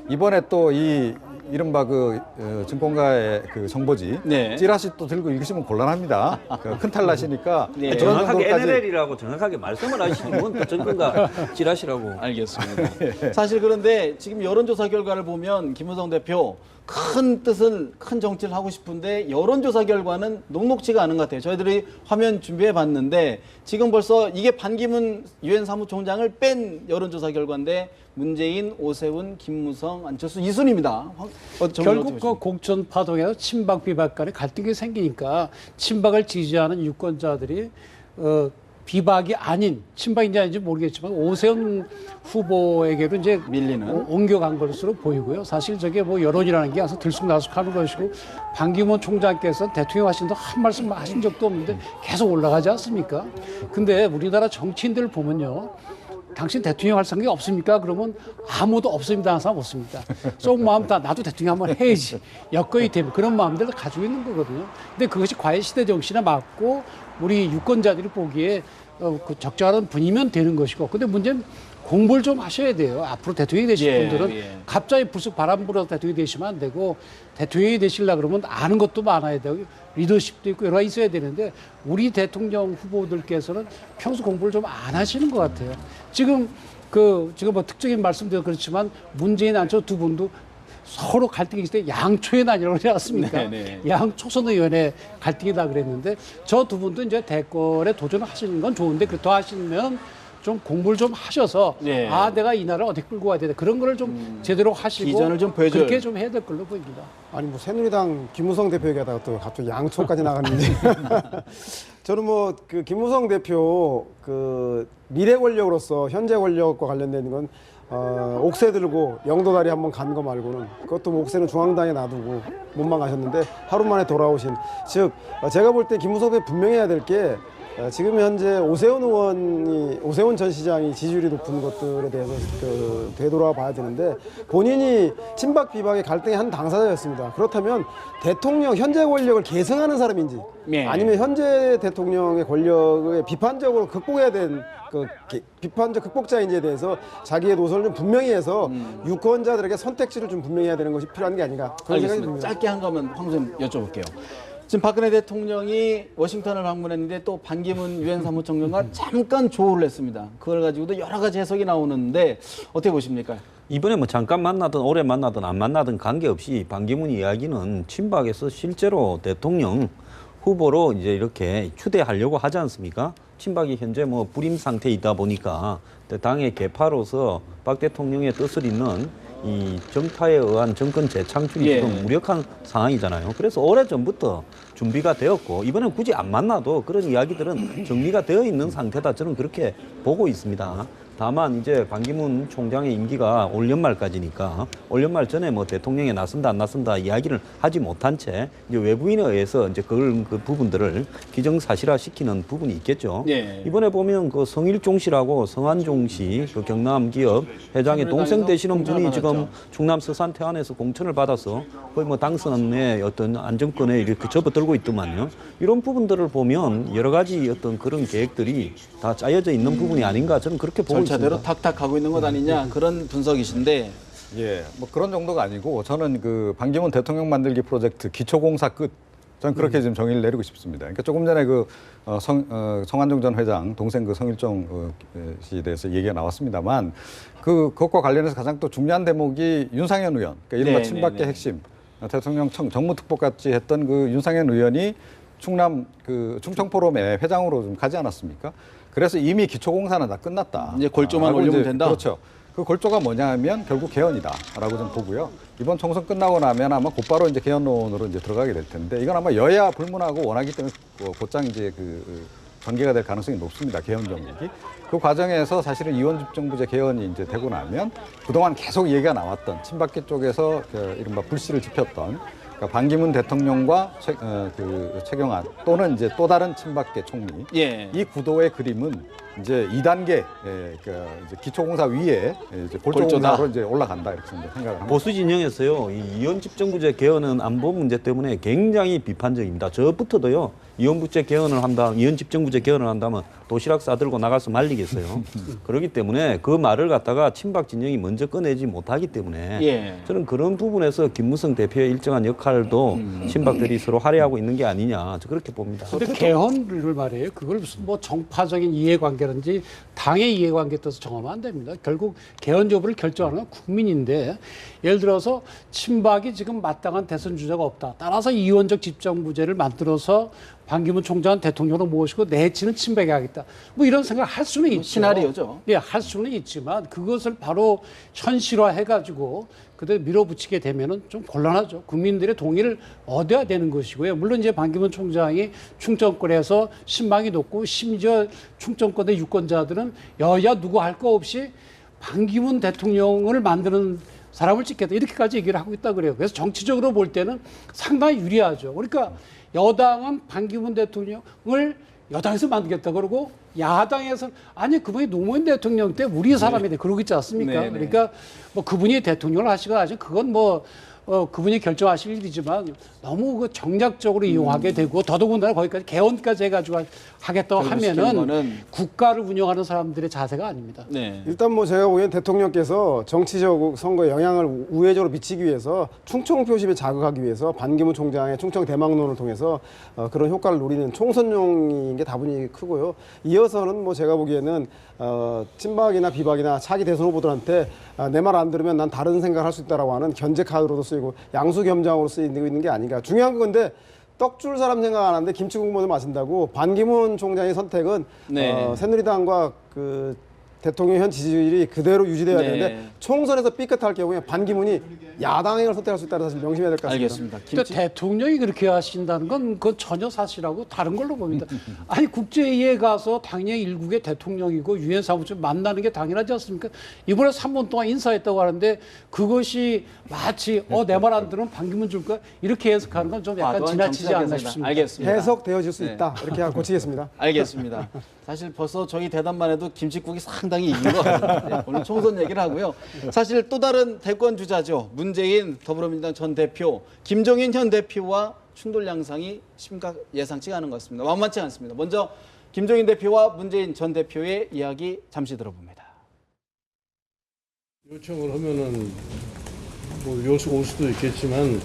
이번에 또 이 이른바 그 증권가의 그 정보지 네. 찌라시 또 들고 읽으시면 곤란합니다. 큰 탈 나시니까 네. 그런 정확하게 정도까지 NLL이라고 정확하게 말씀을 하시는 건 정권가 찌라시라고. 알겠습니다. 사실 그런데 지금 여론조사 결과를 보면 김무성 대표 큰 뜻은 큰 정치를 하고 싶은데 여론조사 결과는 녹록지가 않은 것 같아요. 저희들이 화면 준비해 봤는데 지금 벌써 이게 반기문 유엔 사무총장을 뺀 여론조사 결과인데 문재인, 오세훈, 김무성, 안철수 2순위입니다. 결국 그 공천 파동에서 친박 비박 간의 갈등이 생기니까 친박을 지지하는 유권자들이 비박이 아닌 친박인지 아닌지 모르겠지만 오세훈 후보에게로 이제 밀리는 옮겨간 것으로 보이고요. 사실 저게 뭐 여론이라는 게 아주 들쑥날쑥하는 것이고 반기문 총장께서 대통령 하신 한 말씀 하신 적도 없는데 계속 올라가지 않습니까? 근데 우리나라 정치인들을 보면요. 당신 대통령 할 생각이 없습니까? 그러면 아무도 없습니다 하는 사람 없습니다. 속마음 다 나도 대통령 한번 해야지. 여건이 되면 그런 마음들을 가지고 있는 거거든요. 근데 그것이 과연 시대 정신에 맞고 우리 유권자들이 보기에 그 적절한 분이면 되는 것이고. 근데 문제는 공부를 좀 하셔야 돼요. 앞으로 대통령이 되실 분들은 갑자기 불쑥 바람 불어서 대통령이 되시면 안 되고 대통령이 되시려고 그러면 아는 것도 많아야 되고 리더십도 있고 여러 가지 있어야 되는데 우리 대통령 후보들께서는 평소 공부를 좀 안 하시는 것 같아요. 지금 뭐 특정인 말씀도 그렇지만 문재인 안철수 두 분도 서로 갈등이 있을 때 양초의 난이라고 그러지 않습니까? 양초선 의원의 갈등이다 그랬는데 저 두 분도 이제 대권에 도전하시는 건 좋은데 그렇다 하시면 좀 공부를 좀 하셔서 아 내가 이 나라를 어떻게 끌고 가야 되나 그런 거를 좀 제대로 하시고 비전을 좀 보여줘요. 그렇게 좀 해야 될 걸로 보입니다. 아니 뭐 새누리당 김무성 대표 얘기하다가 또 갑자기 양초까지 나갔는데 저는 뭐 그 김무성 대표 그 미래 권력으로서 현재 권력과 관련된 건 옥새 들고 영도다리 한번 간 거 말고는 그것도 뭐 옥새는 중앙당에 놔두고 몸만 가셨는데 하루 만에 돌아오신 즉 제가 볼 때 김무성 대표 분명히 해야 될 게 지금 현재 오세훈 전 시장이 지지율이 높은 것들에 대해서 되돌아 봐야 되는데 본인이 친박 비박의 갈등의 한 당사자였습니다. 그렇다면 대통령 현재 권력을 계승하는 사람인지 아니면 현재 대통령의 권력을 비판적으로 극복해야 된 비판적 극복자인지에 대해서 자기의 노선을 좀 분명히 해서 유권자들에게 선택지를 좀 분명히 해야 되는 것이 필요한 게 아닌가 그런 생각이 듭니다. 짧게 한 거면 황 선생님 여쭤볼게요. 지금 박근혜 대통령이 워싱턴을 방문했는데 또 반기문 유엔 사무총장과 잠깐 조우를 했습니다. 그걸 가지고도 여러 가지 해석이 나오는데 어떻게 보십니까? 이번에 뭐 잠깐 만나든 오래 만나든 안 만나든 관계없이 반기문 이야기는 친박에서 실제로 대통령 후보로 이제 이렇게 추대하려고 하지 않습니까? 친박이 현재 뭐 불임 상태에 있다 보니까 당의 계파로서 박 대통령의 뜻을 잇는 이 정파에 의한 정권 재창출이 지금 무력한 상황이잖아요. 그래서 오래전부터 준비가 되었고 이번엔 굳이 안 만나도 그런 이야기들은 정리가 되어 있는 상태다. 저는 그렇게 보고 있습니다. 다만 이제 반기문 총장의 임기가 올 연말까지니까 올 연말 전에 뭐 대통령에 나선다 안 나선다 이야기를 하지 못한 채 이제 외부인에 의해서 이제 그 부분들을 기정사실화 시키는 부분이 있겠죠. 이번에 보면 그 성일종 씨라고 성한종 씨 그 경남 기업 회장의 동생 되시는 분이 지금 충남 서산 태안에서 공천을 받아서 거의 뭐 당선의 어떤 안정권에 이렇게 접어들고 있더만요. 이런 부분들을 보면 여러 가지 어떤 그런 계획들이 다 짜여져 있는 부분이 아닌가 저는 그렇게 보고 있습니다. 절차대로 탁탁 가고 있는 것 아니냐 그런 분석이신데 뭐 그런 정도가 아니고 저는 그 반기문 대통령 만들기 프로젝트 기초공사 끝 저는 그렇게 지금 정의를 내리고 싶습니다. 그러니까 조금 전에 그 성한종 전 회장 동생 그 성일종 씨에 대해서 얘기가 나왔습니다만 그것과 관련해서 가장 또 중요한 대목이 윤상현 의원, 그러니까 이른바 친박계 핵심 대통령 정무특보까지 했던 그 윤상현 의원이 충남 그 충청포럼의 회장으로 좀 가지 않았습니까? 그래서 이미 기초공사는 다 끝났다. 이제 골조만 올리면 된다. 그렇죠. 그 골조가 뭐냐면 결국 개헌이다라고 좀 보고요. 이번 총선 끝나고 나면 아마 곧바로 이제 개헌론으로 이제 들어가게 될 텐데 이건 아마 여야 불문하고 원하기 때문에 곧장 이제 전개가 될 가능성이 높습니다. 개헌 정책이. 그 과정에서 사실은 이원집정부제 개헌이 이제 되고 나면 그동안 계속 얘기가 나왔던 친박계 쪽에서 이른바 불씨를 지폈던 그러니까 반기문 대통령과 최경환 또는 이제 또 다른 친박계 총리 이 구도의 그림은 이제 2단계 이제 기초공사 위에 이제 골조공사로 이제 올라간다 이렇게 생각을 합니다. 보수 진영에서요, 이 이원집정부제 개헌은 안보 문제 때문에 굉장히 비판적입니다. 저부터도요, 이원부제 개헌을 한다, 이원집정부제 개헌을 한다면 도시락 싸들고 나가서 말리겠어요. 그렇기 때문에 그 말을 갖다가 친박 진영이 먼저 꺼내지 못하기 때문에 예. 저는 그런 부분에서 김무성 대표의 일정한 역할도 친박들이 서로 할애하고 있는 게 아니냐, 저 그렇게 봅니다. 근데 개헌을 말이에요. 그걸 무슨 뭐 정파적인 이해관계든지 당의 이해관계에 따라서 정하면 안 됩니다. 결국 개헌 여부를 결정하는 건 국민인데, 예를 들어서 친박이 지금 마땅한 대선 주자가 없다. 따라서 이원적 집정부제를 만들어서 반기문 총장은 대통령으로 모시고 내치는 친박이 하겠다. 뭐 이런 생각을 할 수는 있죠. 시나리오죠. 예, 할 수는 있지만 그것을 바로 현실화해가지고 그대로 밀어붙이게 되면은 좀 곤란하죠. 국민들의 동의를 얻어야 되는 것이고요. 물론 이제 반기문 총장이 충청권에서 신망이 높고, 심지어 충청권의 유권자들은 여야 누구 할 거 없이 반기문 대통령을 만드는 사람을 찍겠다, 이렇게까지 얘기를 하고 있다 그래요. 그래서 정치적으로 볼 때는 상당히 유리하죠. 그러니까 여당은 반기문 대통령을 여당에서 만들겠다 그러고, 야당에서는 아니 그분이 노무현 대통령 때 우리 사람이 돼 그러고 있지 않습니까? 네, 네. 그러니까 뭐 그분이 대통령을 하시거나 하시면 그건 뭐 그분이 결정하실 일이지만 너무 그 정략적으로 이용하게 되고, 더더군다나 거기까지 개헌까지 해가지고 하겠다고 하면은 거는 국가를 운영하는 사람들의 자세가 아닙니다. 네. 일단 뭐 제가 보기엔 대통령께서 정치적 선거에 영향을 우회적으로 미치기 위해서 충청 표심에 자극하기 위해서 반기문 총장의 충청 대망론을 통해서 그런 효과를 노리는 총선용인 게 다분히 크고요. 이어서는 뭐 제가 보기에는 친박이나 비박이나 차기 대선 후보들한테 내 말 안 들으면 난 다른 생각을 할 수 있다라고 하는 견제 카드로도 쓰이고 양수겸장으로 쓰이고 있는 게 아닌가. 중요한 건 근데 떡 줄 사람 생각 안 하는데 김치 국물을 마신다고 반기문 총장의 선택은 네. 새누리당과 그 대통령 현 지지율이 그대로 유지돼야 네. 되는데, 총선에서 삐끗할 경우에 반기문이 야당을 선택할 수 있다는 사실 명심해야 될 것 같습니다. 알겠습니다. 근데 대통령이 그렇게 하신다는 건 그건 전혀 사실하고 다른 걸로 봅니다. 아니 국제회의에 가서 당연히 일국의 대통령이고 유엔 사무처 만나는 게 당연하지 않습니까? 이번에 3분 동안 인사했다고 하는데 그것이 마치 내 말 안 들으면 반기문 줄 거야 이렇게 해석하는 건 좀 약간 과도한 지나치지 않나 정치적 싶습니다. 알겠습니다. 해석되어질 수 네. 있다. 이렇게 하고 고치겠습니다. 알겠습니다. 사실 벌써 저희 대담만 해도 김칫국이 상당히 이긴 것 같은데, 네, 오늘 총선 얘기를 하고요. 사실 또 다른 대권 주자죠. 문재인 더불어민주당 전 대표, 김종인 현 대표와 충돌 양상이 심각 예상치가 않은 것 같습니다. 만만치 않습니다. 먼저 김종인 대표와 문재인 전 대표의 이야기 잠시 들어봅니다. 요청을 하면은 뭐 요청 올 수도 있겠지만,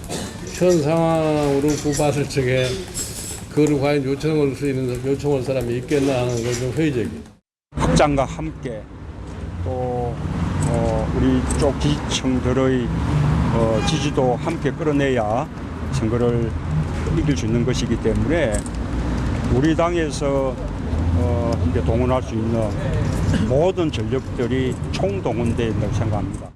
현 상황으로 봤을 적에 그걸 과연 요청할 사람이 있겠나 하는 건 좀 회의적이에요. 확장과 함께 또 우리 쪽 지지층들의 지지도 함께 끌어내야 선거를 이길 수 있는 것이기 때문에 우리 당에서 이제 동원할 수 있는 모든 전력들이 총동원되어 있다고 생각합니다.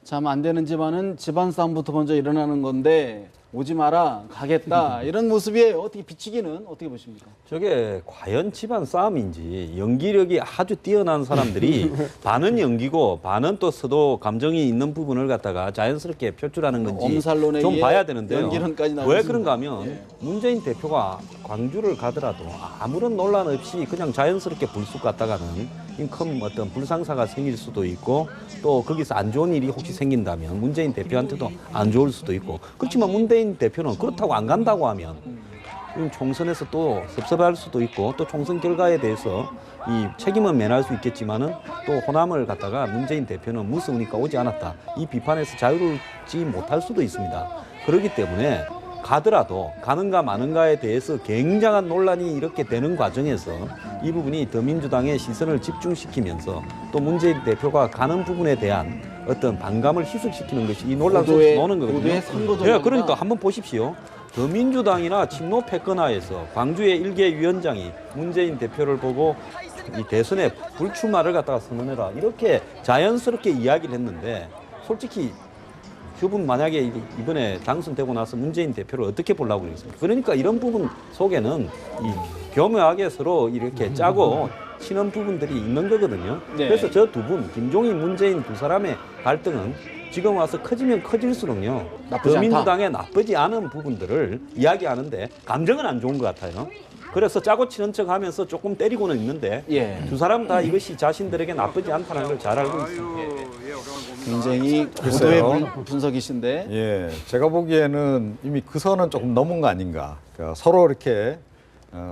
참 안 되는지만은 집안 싸움부터 먼저 일어나는 건데 오지 마라 가겠다 이런 모습이에요. 어떻게 비치기는 어떻게 보십니까? 저게 과연 집안 싸움인지, 연기력이 아주 뛰어난 사람들이 반은 연기고 반은 또 서도 감정이 있는 부분을 갖다가 자연스럽게 표출하는 건지 엄살론에 좀 의해 봐야 되는데요. 연기론까지 나오고 왜 있습니다. 그런가 하면 문재인 대표가 광주를 가더라도 아무런 논란 없이 그냥 자연스럽게 불쑥 갔다가는 큰 어떤 불상사가 생길 수도 있고, 또 거기서 안 좋은 일이 혹시 생긴다면 문재인 대표한테도 안 좋을 수도 있고, 그렇지만 문재인 대표는 그렇다고 안 간다고 하면 총선에서 또 섭섭할 수도 있고, 또 총선 결과에 대해서 이 책임은 면할 수 있겠지만은 또 호남을 갖다가 문재인 대표는 무서우니까 오지 않았다, 이 비판에서 자유롭지 못할 수도 있습니다. 그렇기 때문에 가더라도 가는가 마는가에 대해서 굉장한 논란이 이렇게 되는 과정에서 이 부분이 더민주당의 시선을 집중시키면서 또 문재인 대표가 가는 부분에 대한 어떤 반감을 희석시키는 것이 이 논란 속에서 나오는 거거든요. 고도의 선거 예, 전략이다. 그러니까 한번 보십시오. 더민주당이나 친노 패권하에서 광주의 일개 위원장이 문재인 대표를 보고 이 대선에 불출마를 갖다가 선언해라 이렇게 자연스럽게 이야기를 했는데, 솔직히 그분 만약에 이번에 당선되고 나서 문재인 대표를 어떻게 보려고 그러겠습니까? 그러니까 이런 부분 속에는 이 교묘하게 서로 이렇게 짜고 치는 부분들이 있는 거거든요. 네. 그래서 저 두 분, 김종인, 문재인 두 사람의 갈등은 지금 와서 커지면 나쁘지 않다. 더민주당의 나쁘지 않은 부분들을 이야기하는데 감정은 안 좋은 것 같아요. 그래서 짜고 치는 척하면서 조금 때리고는 있는데 예. 두 사람 다 이것이 자신들에게 나쁘지 않다는 걸 잘 알고 있습니다. 굉장히 고도의 글쎄요. 분석이신데. 예, 제가 보기에는 이미 그 선은 조금 넘은 거 아닌가. 그러니까 서로 이렇게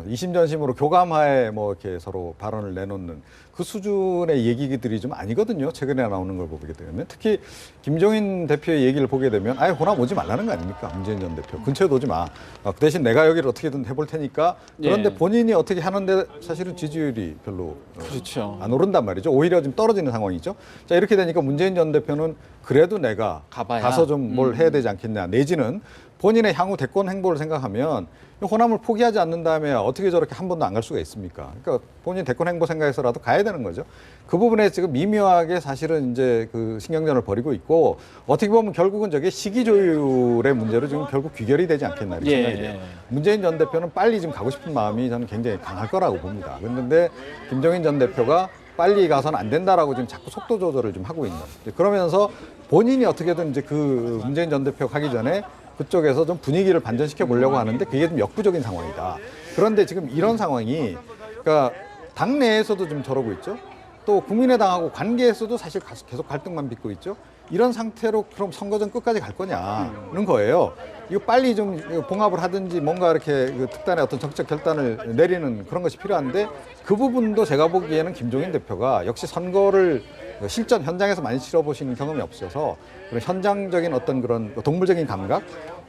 이심전심으로 교감하에 뭐 이렇게 서로 발언을 내놓는 그 수준의 얘기들이 좀 아니거든요. 최근에 나오는 걸 보게 되면 특히 김종인 대표의 얘기를 보게 되면 아예 호남 오지 말라는 거 아닙니까? 문재인 전 대표 근처에도 오지 마. 그 대신 내가 여기를 어떻게든 해볼 테니까. 그런데 예. 본인이 어떻게 하는데 사실은 지지율이 별로 그렇죠. 안 오른단 말이죠. 오히려 좀 떨어지는 상황이죠. 자, 이렇게 되니까 문재인 전 대표는 그래도 내가 가봐야. 가서 좀 뭘 해야 되지 않겠냐. 내지는 본인의 향후 대권 행보를 생각하면 호남을 포기하지 않는 다음에 어떻게 저렇게 한 번도 안 갈 수가 있습니까? 그러니까 본인 대권 행보 생각해서라도 가야 되는 거죠. 그 부분에 지금 미묘하게 사실은 이제 그 신경전을 벌이고 있고 어떻게 보면 결국은 저게 시기 조율의 문제로 지금 결국 귀결이 되지 않겠나 이런 예. 생각이 돼요. 문재인 전 대표는 빨리 좀 가고 싶은 마음이 저는 굉장히 강할 거라고 봅니다. 그런데 김종인 전 대표가 빨리 가서는 안 된다라고 지금 자꾸 속도 조절을 좀 하고 있는. 그러면서 본인이 어떻게든 이제 그 문재인 전 대표 가기 전에 그쪽에서 좀 분위기를 반전시켜 보려고 하는데 그게 좀 역부족인 상황이다. 그런데 지금 이런 상황이 그러니까 당내에서도 좀 저러고 있죠. 또 국민의당하고 관계에서도 사실 계속 갈등만 빚고 있죠. 이런 상태로 그럼 선거전 끝까지 갈 거냐는 거예요. 이거 빨리 좀 봉합을 하든지 뭔가 이렇게 그 특단의 어떤 정책 결단을 내리는 그런 것이 필요한데 그 부분도 제가 보기에는 김종인 대표가 역시 선거를 실전 현장에서 많이 치러보시는 경험이 없어서 그런 현장적인 어떤 그런 동물적인 감각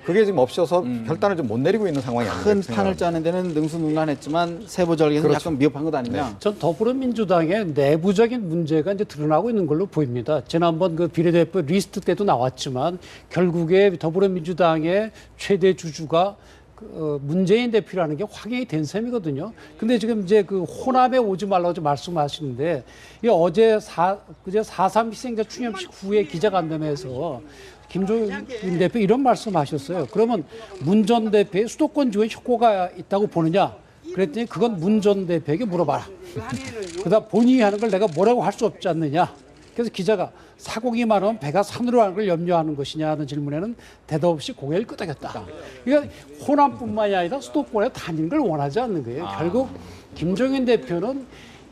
그게 지금 없어서 결단을 좀 못 내리고 있는 상황이 아닌가 큰 생각합니다. 판을 짜는 데는 능수능란했지만 세부적인 그렇죠. 약간 미흡한 것 아니냐. 전 더불어민주당의 내부적인 문제가 이제 드러나고 있는 걸로 보입니다. 지난번 그 비례대표 리스트 때도 나왔지만 결국에 더불어민주당의 최대 주주가 문재인 대표라는 게 확인이 된 셈이거든요. 근데 지금 이제 그 호남에 오지 말라고 말씀하시는데 이 어제 4.3 희생자 추념식 후에 기자간담회에서 김종인 대표 이런 말씀하셨어요. 그러면 문 전 대표의 수도권 지원 효과가 있다고 보느냐? 그랬더니 그건 문 전 대표에게 물어봐라. 그다음 본인이 하는 걸 내가 뭐라고 할 수 없지 않느냐? 그래서 기자가 사고기 많으면 배가 산으로 가는 걸 염려하는 것이냐는 질문에는 대답 없이 고개를 끄덕였다. 그러니까 호남뿐만이 아니라 수도권에 다니는 걸 원하지 않는 거예요. 결국 김종인 대표는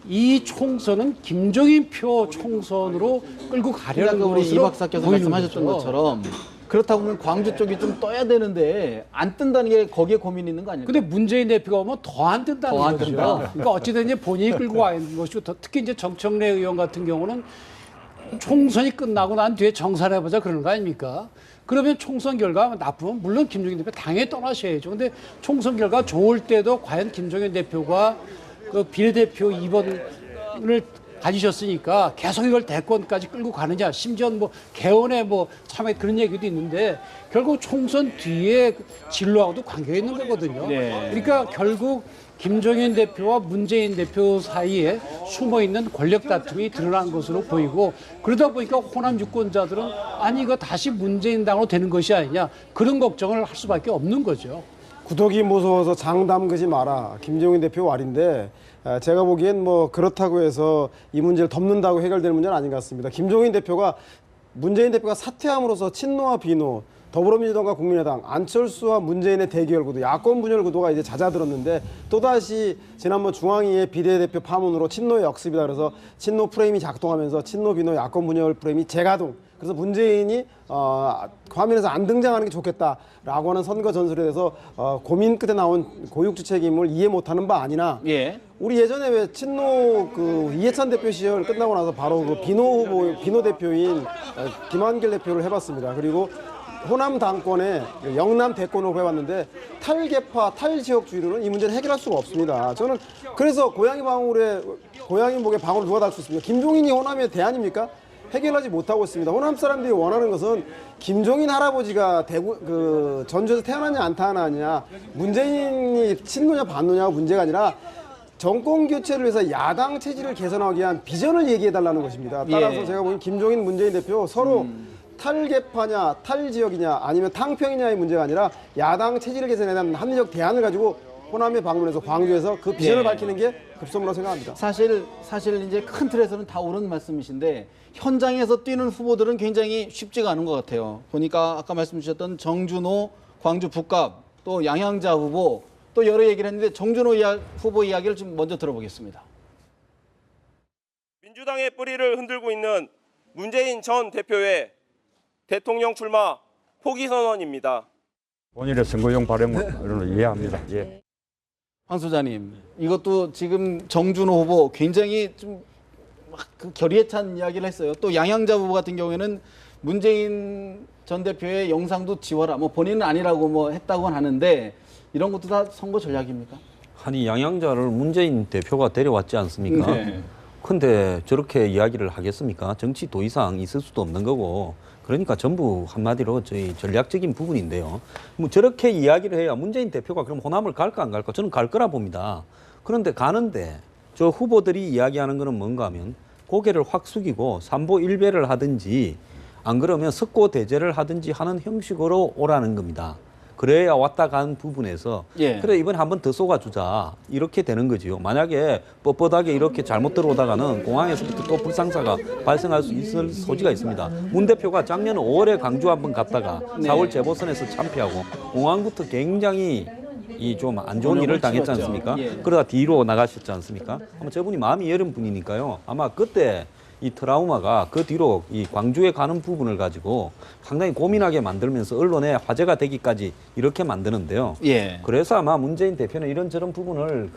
이 총선은 김종인 표 총선으로 끌고 가려는 그러니까 우리 이 것으로 박사께서 보이는 말씀하셨던 거죠. 것처럼 그렇다고 하면 광주 쪽이 좀 떠야 되는데 안 뜬다는 게 거기에 고민이 있는 거 아닐까요? 근데 문재인 대표가 오면 더 안 뜬다는 더안 거죠. 뜬다. 그러니까 어찌됐든 본인이 끌고 와 있는 것이고 특히 이제 정청래 의원 같은 경우는 총선이 끝나고 난 뒤에 정산해보자 그러는 거 아닙니까? 그러면 총선 결과 나쁘면 물론 김종인 대표 당연히 떠나셔야죠. 근데 총선 결과 좋을 때도 과연 김종인 대표가 그 비례대표 2번을 가지셨으니까 계속 이걸 대권까지 끌고 가느냐, 심지어 뭐 개헌에 뭐 참여 그런 얘기도 있는데 결국 총선 뒤에 진로하고도 관계가 있는 거거든요. 네. 그러니까 결국 김종인 대표와 문재인 대표 사이에 숨어 있는 권력 다툼이 드러난 것으로 보이고 그러다 보니까 호남 유권자들은 아니 이거 다시 문재인 당으로 되는 것이 아니냐 그런 걱정을 할 수밖에 없는 거죠. 구더기 무서워서 장 담그지 마라. 김종인 대표 말인데 제가 보기엔 뭐 그렇다고 해서 이 문제를 덮는다고 해결될 문제는 아닌 것 같습니다. 김종인 대표가 문재인 대표가 사퇴함으로써 친노와 비노 더불어민주당과 국민의당, 안철수와 문재인의 대결 구도, 야권 분열 구도가 이제 잦아들었는데 또다시 지난번 중앙위의 비례대표 파문으로 친노의 역습이다 그래서 친노 프레임이 작동하면서 친노 비노 야권 분열 프레임이 재가동. 그래서 문재인이 화면에서 안 등장하는 게 좋겠다라고 하는 선거 전술에 대해서 고민 끝에 나온 고육지책임을 이해 못하는 바 아니나 예. 우리 예전에 왜 친노 그 이해찬 대표 시절 끝나고 나서 바로 그 비노 후보 비노 대표인 김한길 대표를 해봤습니다. 그리고 호남 당권에 영남 대권을 해봤는데 탈계파 탈지역주의로는 이 문제를 해결할 수가 없습니다. 저는 그래서 고양이 목에 방울을 누가 달 수 있습니까? 김종인이 호남의 대안입니까? 해결하지 못하고 있습니다. 호남 사람들이 원하는 것은 김종인 할아버지가 전주에서 태어났냐 안 태어났냐 문재인이 친노냐 반노냐가 문제가 아니라 정권 교체를 위해서 야당 체질을 개선하기 위한 비전을 얘기해달라는 것입니다. 따라서 예. 제가 보기엔 김종인 문재인 대표 서로 탈계파냐 탈지역이냐 아니면 탕평이냐의 문제가 아니라 야당 체질 개선에 대한 합리적 대안을 가지고 호남에 방문해서 광주에서 그 비전을 예. 밝히는 게 급선무라고 생각합니다. 사실 이제 큰 틀에서는 다 옳은 말씀이신데 현장에서 뛰는 후보들은 굉장히 쉽지가 않은 것 같아요. 보니까 아까 말씀 주셨던 정준호 광주 북갑 또 양양자 후보 또 여러 얘기를 했는데 정준호 후보 이야기를 좀 먼저 들어보겠습니다. 민주당의 뿌리를 흔들고 있는 문재인 전 대표의 대통령 출마 포기 선언입니다. 본인의 선거용 발언으로 이해합니다. 예. 황 소장님, 이것도 지금 정준호 후보 굉장히 좀 그 결의에 찬 이야기를 했어요. 또 양양자 후보 같은 경우에는 문재인 전 대표의 영상도 지워라. 뭐 본인은 아니라고 뭐 했다고는 하는데 이런 것도 다 선거 전략입니까? 아니 양양자를 문재인 대표가 데려왔지 않습니까? 네. 근데 저렇게 이야기를 하겠습니까? 정치 도 이상 있을 수도 없는 거고. 그러니까 전부 한마디로 저희 전략적인 부분인데요. 뭐 저렇게 이야기를 해야 문재인 대표가 그럼 호남을 갈까 안 갈까? 저는 갈 거라 봅니다. 그런데 가는데 저 후보들이 이야기하는 거는 뭔가 하면 고개를 확 숙이고 삼보일배를 하든지 안 그러면 석고대죄를 하든지 하는 형식으로 오라는 겁니다. 그래야 왔다 간 부분에서 예. 그래 이번에 한 번 더 쏘아주자 이렇게 되는 거지요. 만약에 뻣뻣하게 이렇게 잘못 들어오다가는 공항에서부터 또 불상사가 발생할 수 있을 소지가 있습니다. 문 대표가 작년 5월에 광주 한번 갔다가 네. 4월 재보선에서 참패하고 공항부터 굉장히 이 좀 안 좋은 일을 당했지 치렀죠. 않습니까? 예. 그러다 뒤로 나가셨지 않습니까? 아마 저분이 마음이 여린 분이니까요. 아마 그때 이 트라우마가 그 뒤로 이 광주에 가는 부분을 가지고 상당히 고민하게 만들면서 언론에 화제가 되기까지 이렇게 만드는데요. 예. 그래서 아마 문재인 대표는 이런저런 부분을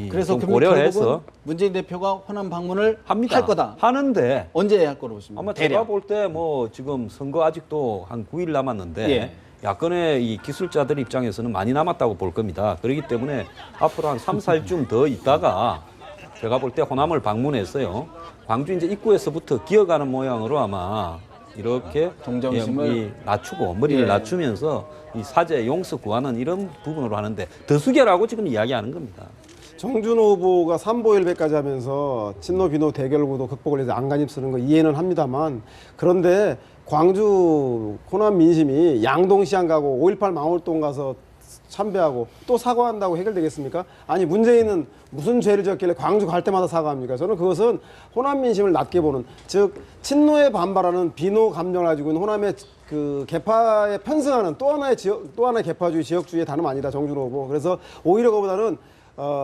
그래서 좀 고려해서 결국은 문재인 대표가 호남 방문을 합니다. 할 거다. 하는데 언제 할 거로 보십니까? 아마 대략. 제가 볼 때 뭐 지금 선거 아직도 한 9일 남았는데 예. 야권의 이 기술자들 입장에서는 많이 남았다고 볼 겁니다. 그렇기 때문에 앞으로 한 3, 4일쯤 더 있다가 제가 볼 때 호남을 방문했어요. 광주 이제 입구에서부터 기어가는 모양으로 아마 이렇게 동정심을 이 낮추고 머리를 예. 낮추면서 이 사죄 용서 구하는 이런 부분으로 하는데 더 숙여라고 지금 이야기하는 겁니다. 정준호 후보가 삼보일배까지 하면서 친노 비노 대결 구도 극복을 위해서 안간힘 쓰는 거 이해는 합니다만 그런데 광주 호남 민심이 양동시장 가고 5.18 망월동 가서 참배하고 또 사과한다고 해결되겠습니까? 아니 문재인은 무슨 죄를 지었길래 광주 갈 때마다 사과합니까? 저는 그것은 호남 민심을 낮게 보는 즉 친노에 반발하는 비노 감정을 가지고 있는 호남의 그 개파에 편승하는 또 하나의 개파주의 지역주의의 단음 아니다 정준호 후보. 그래서 오히려 그보다는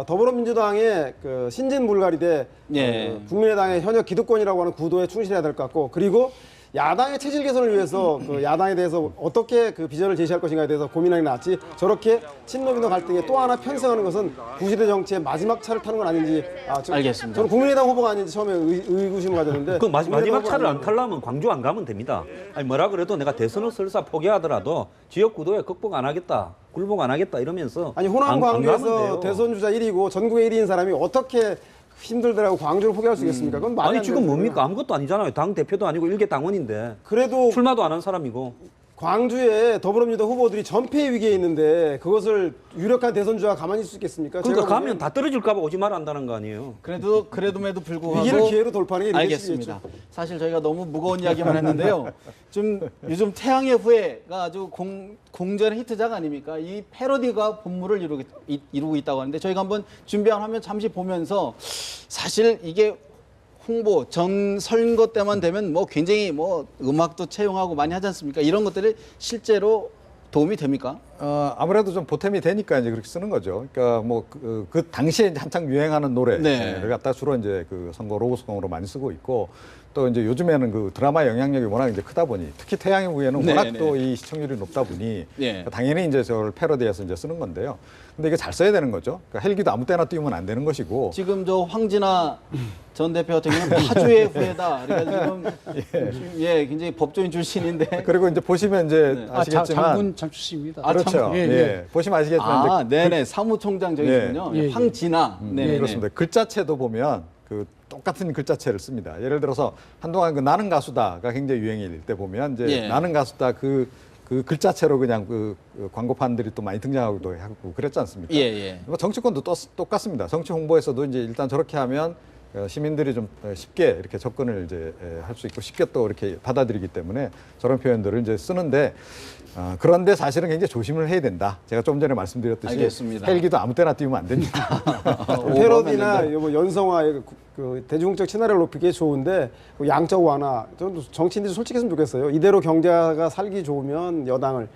더불어민주당의 그 신진불가리대 예. 국민의당의 현역 기득권이라고 하는 구도에 충실해야 될 것 같고 그리고 야당의 체질 개선을 위해서 그 야당에 대해서 어떻게 그 비전을 제시할 것인가에 대해서 고민하는 게 낫지 저렇게 친노비노 갈등에 또 하나 편승하는 것은 구시대 정치의 마지막 차를 타는 건 아닌지 알겠습니다. 저는 국민의당 후보가 아닌지 처음에 의구심을 가졌는데 그 마지막 국민의당 차를 안 후보가 타려면 광주 안 가면 됩니다. 아니 뭐라 그래도 내가 대선을 설사 포기하더라도 지역 구도에 극복 안 하겠다, 굴복 안 하겠다 이러면서 아니 호남 안 가면 돼요. 광주에서 대선 주자 1위고 전국의 1위인 사람이 어떻게 힘들더라고 광주를 포기할 수 있겠습니까? 그건 말이 아니 안 지금 되는 뭡니까? 거예요. 아무것도 아니잖아요. 당 대표도 아니고 일개 당원인데 그래도 출마도 안 한 사람이고. 광주에 더불어민주당 후보들이 전패 위기에 있는데 그것을 유력한 대선 주자가 가만히 있을 수 있겠습니까? 그러니까 제가 가면 다 떨어질까 봐 오지 마라 한다는 거 아니에요. 그래도에도 불구하고 위기를 기회로 돌파하는 게 알겠습니다. 리더십이겠죠. 사실 저희가 너무 무거운 이야기만 했는데요. 좀 요즘 태양의 후예가 아주 공전의 히트작 아닙니까? 이 패러디가 본물을 이루고 있다고 하는데 저희가 한번 준비한 화면 잠시 보면서 사실 이게 홍보 전 선거 때만 되면 뭐 굉장히 뭐 음악도 채용하고 많이 하지 않습니까? 이런 것들이 실제로 도움이 됩니까? 아무래도 좀 보탬이 되니까 이제 그렇게 쓰는 거죠. 그러니까 뭐 그 당시에 한창 유행하는 노래를 갖다 주로 이제 그 선거 로고송으로 많이 쓰고 있고 또 이제 요즘에는 그 드라마 영향력이 워낙 이제 크다 보니 특히 태양의 후예는 워낙 또 이 시청률이 높다 보니 당연히 이제 저걸 패러디해서 이제 쓰는 건데요. 근데 이게 잘 써야 되는 거죠. 그러니까 헬기도 아무 때나 띄우면 안 되는 것이고. 지금 저 황진아 전 대표 같은 경우는 파주의 후예다. 그러니까 지금 굉장히 법조인 출신인데. 그리고 이제 보시면 이제 아시겠지만 장군 출신입니다. 그렇죠. 보시면 아시겠지만 네네 사무총장 저기군요. 황진아. 네, 그렇습니다. 글자체도 보면 그 똑같은 글자체를 씁니다. 예를 들어서 한동안 그 나는 가수다가 굉장히 유행일 때 보면 이제 나는 가수다 그 글자체로 그냥 그 광고판들이 또 많이 등장하기도 하고 그랬지 않습니까? 뭐 정치권도 똑같습니다. 정치 홍보에서도 이제 일단 저렇게 하면 시민들이 좀 쉽게 이렇게 접근을 이제 할 수 있고 쉽게 또 이렇게 받아들이기 때문에 저런 표현들을 이제 쓰는데 그런데 사실은 굉장히 조심을 해야 된다. 제가 좀 전에 말씀드렸듯이 알겠습니다. 헬기도 아무 때나 띄우면 안 됩니다. 패러디나 뭐 연성화 그 대중적 친화력을 높이기 좋은데 그 양적 완화, 좀 정치인들이 솔직했으면 좋겠어요. 이대로 경제가 살기 좋으면 여당을,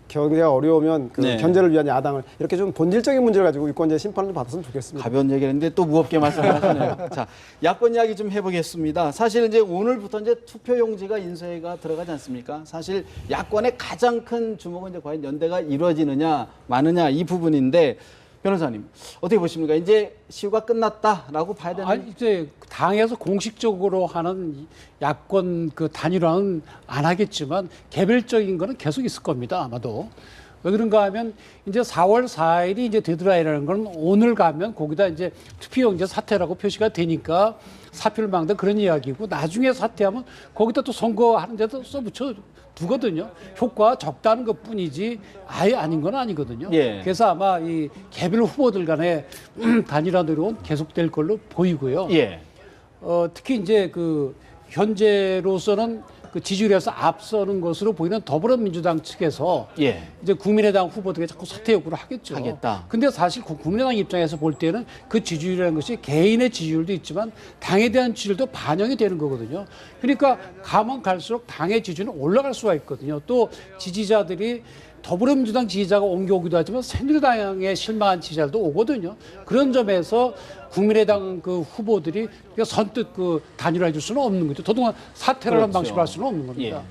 경제가 어려우면 그 네. 견제를 위한 야당을 이렇게 좀 본질적인 문제를 가지고 유권자의 심판을 좀 받았으면 좋겠습니다. 가벼운 얘기를 했는데 또 무겁게 말씀하시네요. 자, 야권 이야기 좀 해보겠습니다. 사실 이제 오늘부터 이제 투표용지가 인쇄가 들어가지 않습니까? 사실 야권의 가장 큰 주목은 이제 과연 연대가 이루어지느냐 마느냐 이 부분인데 변호사님 어떻게 보십니까? 이제 시효가 끝났다라고 봐야 되는? 아니 이제 당에서 공식적으로 하는 야권 그 단일화는 안 하겠지만 개별적인 거는 계속 있을 겁니다. 아마도. 왜 그런가 하면 이제 4월 4일이 이제 데드라인이라는 건 오늘 가면 거기다 이제 투표용지 사퇴라고 표시가 되니까 사표를 막는다 그런 이야기고 나중에 사퇴하면 거기다 또 선거하는 데도 써붙여 두거든요. 효과가 적다는 것 뿐이지 아예 아닌 건 아니거든요. 예. 그래서 아마 이 개별 후보들 간의 단일화 노력은 계속될 걸로 보이고요. 예. 특히 이제 그 현재로서는 그 지지율에서 앞서는 것으로 보이는 더불어민주당 측에서 예. 이제 국민의당 후보들에게 자꾸 사퇴 요구를 하겠죠. 하겠다. 근데 사실 국민의당 입장에서 볼 때는 그 지지율이라는 것이 개인의 지지율도 있지만 당에 대한 지지율도 반영이 되는 거거든요. 그러니까 가면 갈수록 당의 지지율은 올라갈 수가 있거든요. 또 지지자들이 더불어민주당 지지자가 옮겨오기도 하지만 새누리당에 실망한 지지자들도 오거든요. 그런 점에서 국민의당 그 후보들이 선뜻 그 단일화해 줄 수는 없는 거죠. 더더군 사퇴를 한 그렇죠. 방식으로 할 수는 없는 겁니다.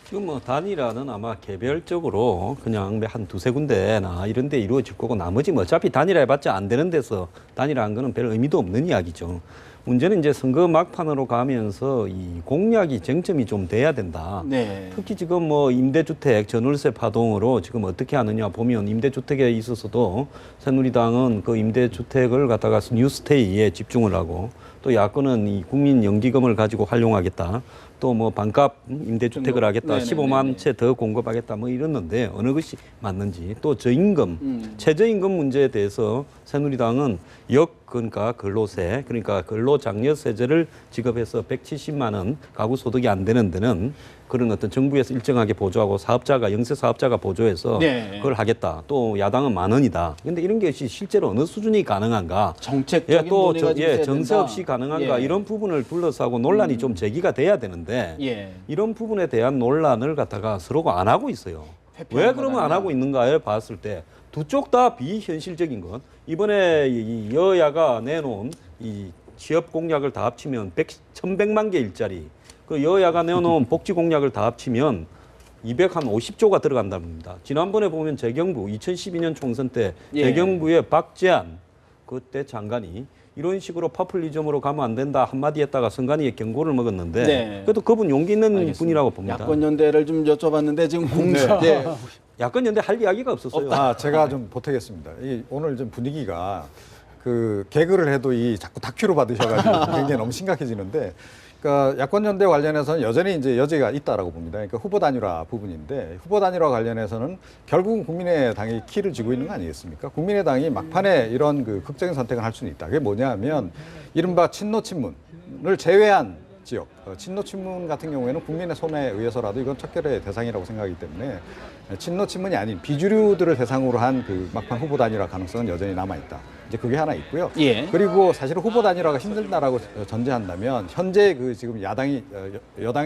지금 뭐 단일화는 아마 개별적으로 그냥 한 두세 군데나 이런 데 이루어질 거고 나머지 뭐 어차피 단일화해봤자 안 되는 데서 단일화한 거는 별 의미도 없는 이야기죠. 문제는 이제 선거 막판으로 가면서 이 공약이 쟁점이 좀 돼야 된다. 네. 특히 지금 뭐 임대주택 전월세 파동으로 지금 어떻게 하느냐 보면 임대주택에 있어서도 새누리당은 그 임대주택을 갖다가 뉴스테이에 집중을 하고 또 야권은 이 국민연기금을 가지고 활용하겠다. 또 뭐 반값 임대주택을 하겠다. 네네네네. 15만 채 더 공급하겠다. 뭐 이랬는데 어느 것이 맞는지 또 저임금, 최저임금 문제에 대해서 새누리당은 그러니까 근로세, 그러니까 근로장려세제를 지급해서 170만 원 가구 소득이 안 되는 데는 그런 어떤 정부에서 일정하게 보조하고 사업자가 영세 사업자가 보조해서 네. 그걸 하겠다. 또 야당은 10,000원이다. 근데 이런 것이 실제로 어느 수준이 가능한가? 정책적인 논의가 좀 있어야 정세 된다. 없이 가능한가? 예. 이런 부분을 둘러싸고 논란이 좀 제기가 돼야 되는데 예. 이런 부분에 대한 논란을 갖다가 서로가 안 하고 있어요. 회피하는 왜 그러면 안 거라면. 하고 있는가에 봤을 때 두 쪽 다 비현실적인 것. 이번에 이 여야가 내놓은 이 취업 공약을 다 합치면 1,100만 개 일자리. 그 여야가 내놓은 복지 공약을 다 합치면 250조가 들어간답니다. 지난번에 보면 재경부 2012년 총선 때 예. 재경부의 박재안 그때 장관이 이런 식으로 파퓰리즘으로 가면 안 된다 한마디 했다가 선관위에 경고를 먹었는데 네. 그래도 그분 용기 있는 알겠습니다. 분이라고 봅니다. 야권 연대를 좀 여쭤봤는데 지금 네. 야권 연대 할 이야기가 없었어요. 제가 좀 보태겠습니다. 오늘 좀 분위기가 그 개그를 해도 이 자꾸 다큐로 받으셔가지고 굉장히 너무 심각해지는데, 그러니까 야권 연대 관련해서는 여전히 이제 여지가 있다라고 봅니다. 그러니까 후보 단일화 부분인데 후보 단일화 관련해서는 결국은 국민의당이 키를 쥐고 있는 거 아니겠습니까? 국민의당이 막판에 이런 그 극적인 선택을 할 수는 있다. 그게 뭐냐면 이른바 친노 친문을 제외한 지역, 친노 친문 같은 경우에는 국민의 손에 의해서라도 이건 척결의 대상이라고 생각하기 때문에 친노 친문이 아닌 비주류들을 대상으로 한 그 막판 후보 단일화 가능성은 여전히 남아 있다. 이제 그게 하나 있고요. 예. 그리고 사실 후보 단일화가 힘들다라고 전제한다면 현재 그 지금 여당이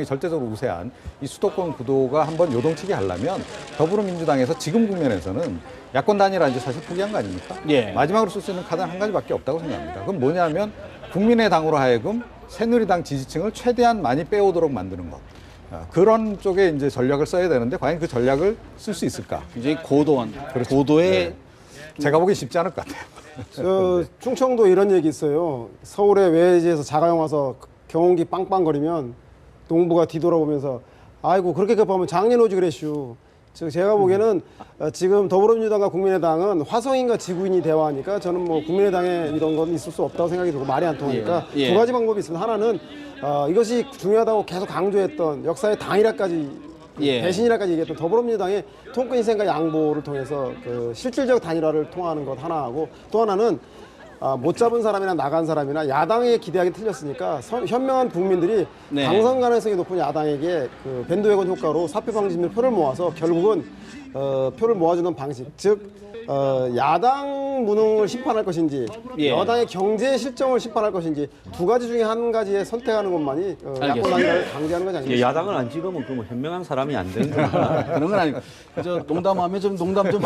절대적으로 우세한 이 수도권 구도가 한번 요동치게 하려면 더불어민주당에서 지금 국면에서는 야권 단일화 이제 사실 포기한 거 아닙니까? 예. 마지막으로 쓸 수 있는 카드는 한 가지밖에 없다고 생각합니다. 그럼 뭐냐면 국민의당으로 하여금 새누리당 지지층을 최대한 많이 빼오도록 만드는 것. 그런 쪽에 이제 전략을 써야 되는데 과연 그 전략을 쓸 수 있을까? 굉장히 고도의 네. 제가 보기 쉽지 않을 것 같아요. 충청도 이런 얘기 있어요. 서울의 외지에서 자가용 와서 경운기 빵빵거리면 농부가 뒤돌아보면서 아이고 그렇게 급하면 작년 오지 그랬슈. 즉 제가 보기에는 지금 더불어민주당과 국민의당은 화성인과 지구인이 대화하니까 저는 뭐 국민의당에 이런 건 있을 수 없다고 생각이 들고 말이 안 통하니까 예. 두 가지 방법이 있습니다. 하나는 이것이 중요하다고 계속 강조했던 역사의 당일화까지 예. 배신이라까지 얘기했던 더불어민주당의 통큰 희생과 양보를 통해서 그 실질적 단일화를 통하는 것 하나하고 또 하나는 못 잡은 사람이나 나간 사람이나 야당에 기대하기 틀렸으니까 현명한 국민들이 네. 당선 가능성이 높은 야당에게 그 밴드웨건 효과로 사표 방지물 표를 모아서 결국은 표를 모아주는 방식 즉 야당 무능을 심판할 것인지 예. 여당의 경제 실정을 심판할 것인지 두 가지 중에 한 가지에 선택하는 것만이 야권 단일화를 강제하는 것이 아닙니까? 야당을 안 찍으면 그럼 현명한 사람이 안 되는 거야. 그런 건 아니고 저 농담하면 좀 농담 좀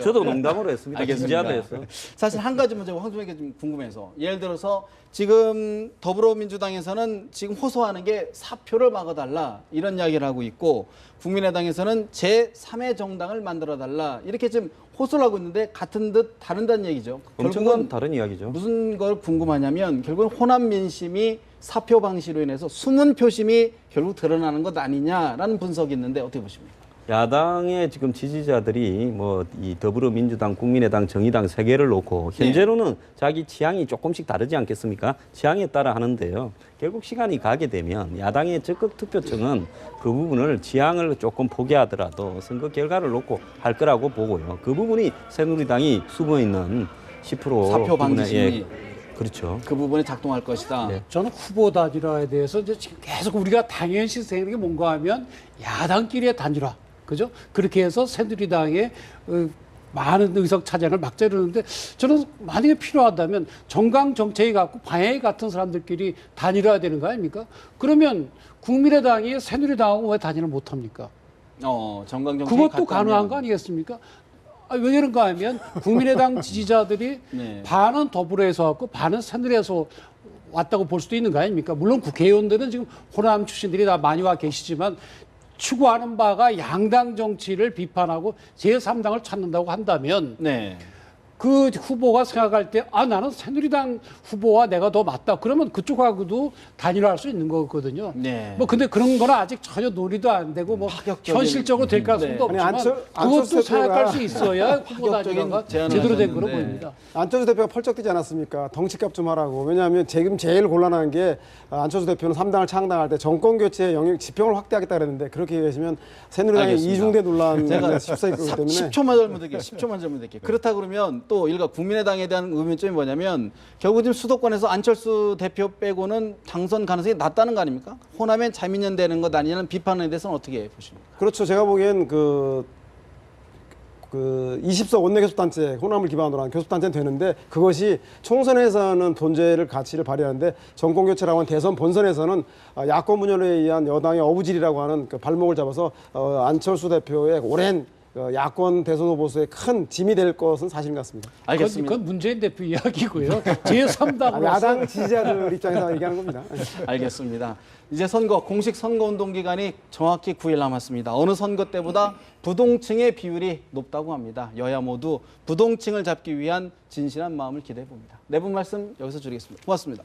저도 농담으로 했습니다. 알겠습니다. 진지하게 해서. 사실 한 가지만 제가 황준에게 좀 궁금해서 예를 들어서 지금 더불어민주당에서는 지금 호소하는 게 사표를 막아달라 이런 이야기를 하고 있고 국민의당에서는 제3의 정당을 만들어달라 이렇게 지금 호소를 하고 있는데 같은 듯 다른다는 얘기죠. 엄청난 결국은 다른 이야기죠. 무슨 걸 궁금하냐면 결국은 호남 민심이 사표 방식으로 인해서 숨은 표심이 결국 드러나는 것 아니냐라는 분석이 있는데 어떻게 보십니까? 야당의 지금 지지자들이 뭐 이 더불어민주당, 국민의당, 정의당 세 개를 놓고 현재로는 자기 취향이 조금씩 다르지 않겠습니까? 취향에 따라 하는데요. 결국 시간이 가게 되면 야당의 적극 투표층은 그 부분을 취향을 조금 포기하더라도 선거 결과를 놓고 할 거라고 보고요. 그 부분이 새누리당이 숨어 있는 10% 사표 부분에, 방지심이 그렇죠. 그 부분에 작동할 것이다. 네. 저는 후보 단일화에 대해서 이제 지금 계속 우리가 당연시 생각하는 게 뭔가 하면 야당끼리의 단일화. 그죠? 그렇게 해서 새누리당의 많은 의석 차지를 막자 이러는데 저는 만약에 필요하다면 정강 정책이 갖고 방향이 같은 사람들끼리 단일화해야 되는 거 아닙니까? 그러면 국민의당이 새누리당하고 왜 단일을 못 합니까? 정강 정책이 그것도 같다면. 가능한 거 아니겠습니까? 왜 그런가 하면 국민의당 지지자들이 네. 반은 더불어에서 왔고 반은 새누리에서 왔다고 볼 수도 있는 거 아닙니까? 물론 국회의원들은 지금 호남 출신들이 다 많이 와 계시지만 추구하는 바가 양당 정치를 비판하고 제3당을 찾는다고 한다면 네. 그 후보가 생각할 때 나는 새누리당 후보와 내가 더 맞다. 그러면 그쪽하고도 단일화할 수 있는 거거든요. 네. 뭐 근데 그런 거는 아직 전혀 논의도 안 되고 뭐 파격적인- 현실적으로 될 가능성도 네. 없지만 아니, 안철수 그것도 생각할 대표가 수 있어야 후보 파격적인 단일화가 제안을 제대로 된 거로 하셨는데. 보입니다. 안철수 대표가 펄쩍뛰지 않았습니까? 덩치값 좀 하라고. 왜냐하면 지금 제일 곤란한 게 안철수 대표는 3당을 창당할 때 정권 교체 영역 지평을 확대하겠다 그랬는데 그렇게 계시면 새누리당의 알겠습니다. 이중대 논란에 제가 휩싸이기 때문에 10초만 젊은 드릴게요. 10초만 젊은 드릴게요. 그렇다 그러면 또 일각 국민의당에 대한 의문점이 뭐냐면 결국 지금 수도권에서 안철수 대표 빼고는 당선 가능성이 낮다는 거 아닙니까? 호남엔 자민련 되는 것 아니냐는 비판에 대해서는 어떻게 보십니까? 그렇죠. 제가 보기엔 그 20석 원내교섭단체 호남을 기반으로 한 교섭단체는 되는데 그것이 총선에서는 존재를 가치를 발휘하는데 정권교체라고 하는 대선 본선에서는 야권 분열에 의한 여당의 어부질이라고 하는 그 발목을 잡아서 안철수 대표의 오랜 야권 대선 후보수의 큰 짐이 될 것은 사실 같습니다. 알겠습니다. 그건 문재인 대표 이야기고요. 제3당으로서 야당 지지자들 입장에서 얘기하는 겁니다. 알겠습니다. 이제 선거 공식 선거운동 기간이 정확히 9일 남았습니다. 어느 선거 때보다 부동층의 비율이 높다고 합니다. 여야 모두 부동층을 잡기 위한 진실한 마음을 기대해 봅니다. 네 분 말씀 여기서 줄이겠습니다. 고맙습니다.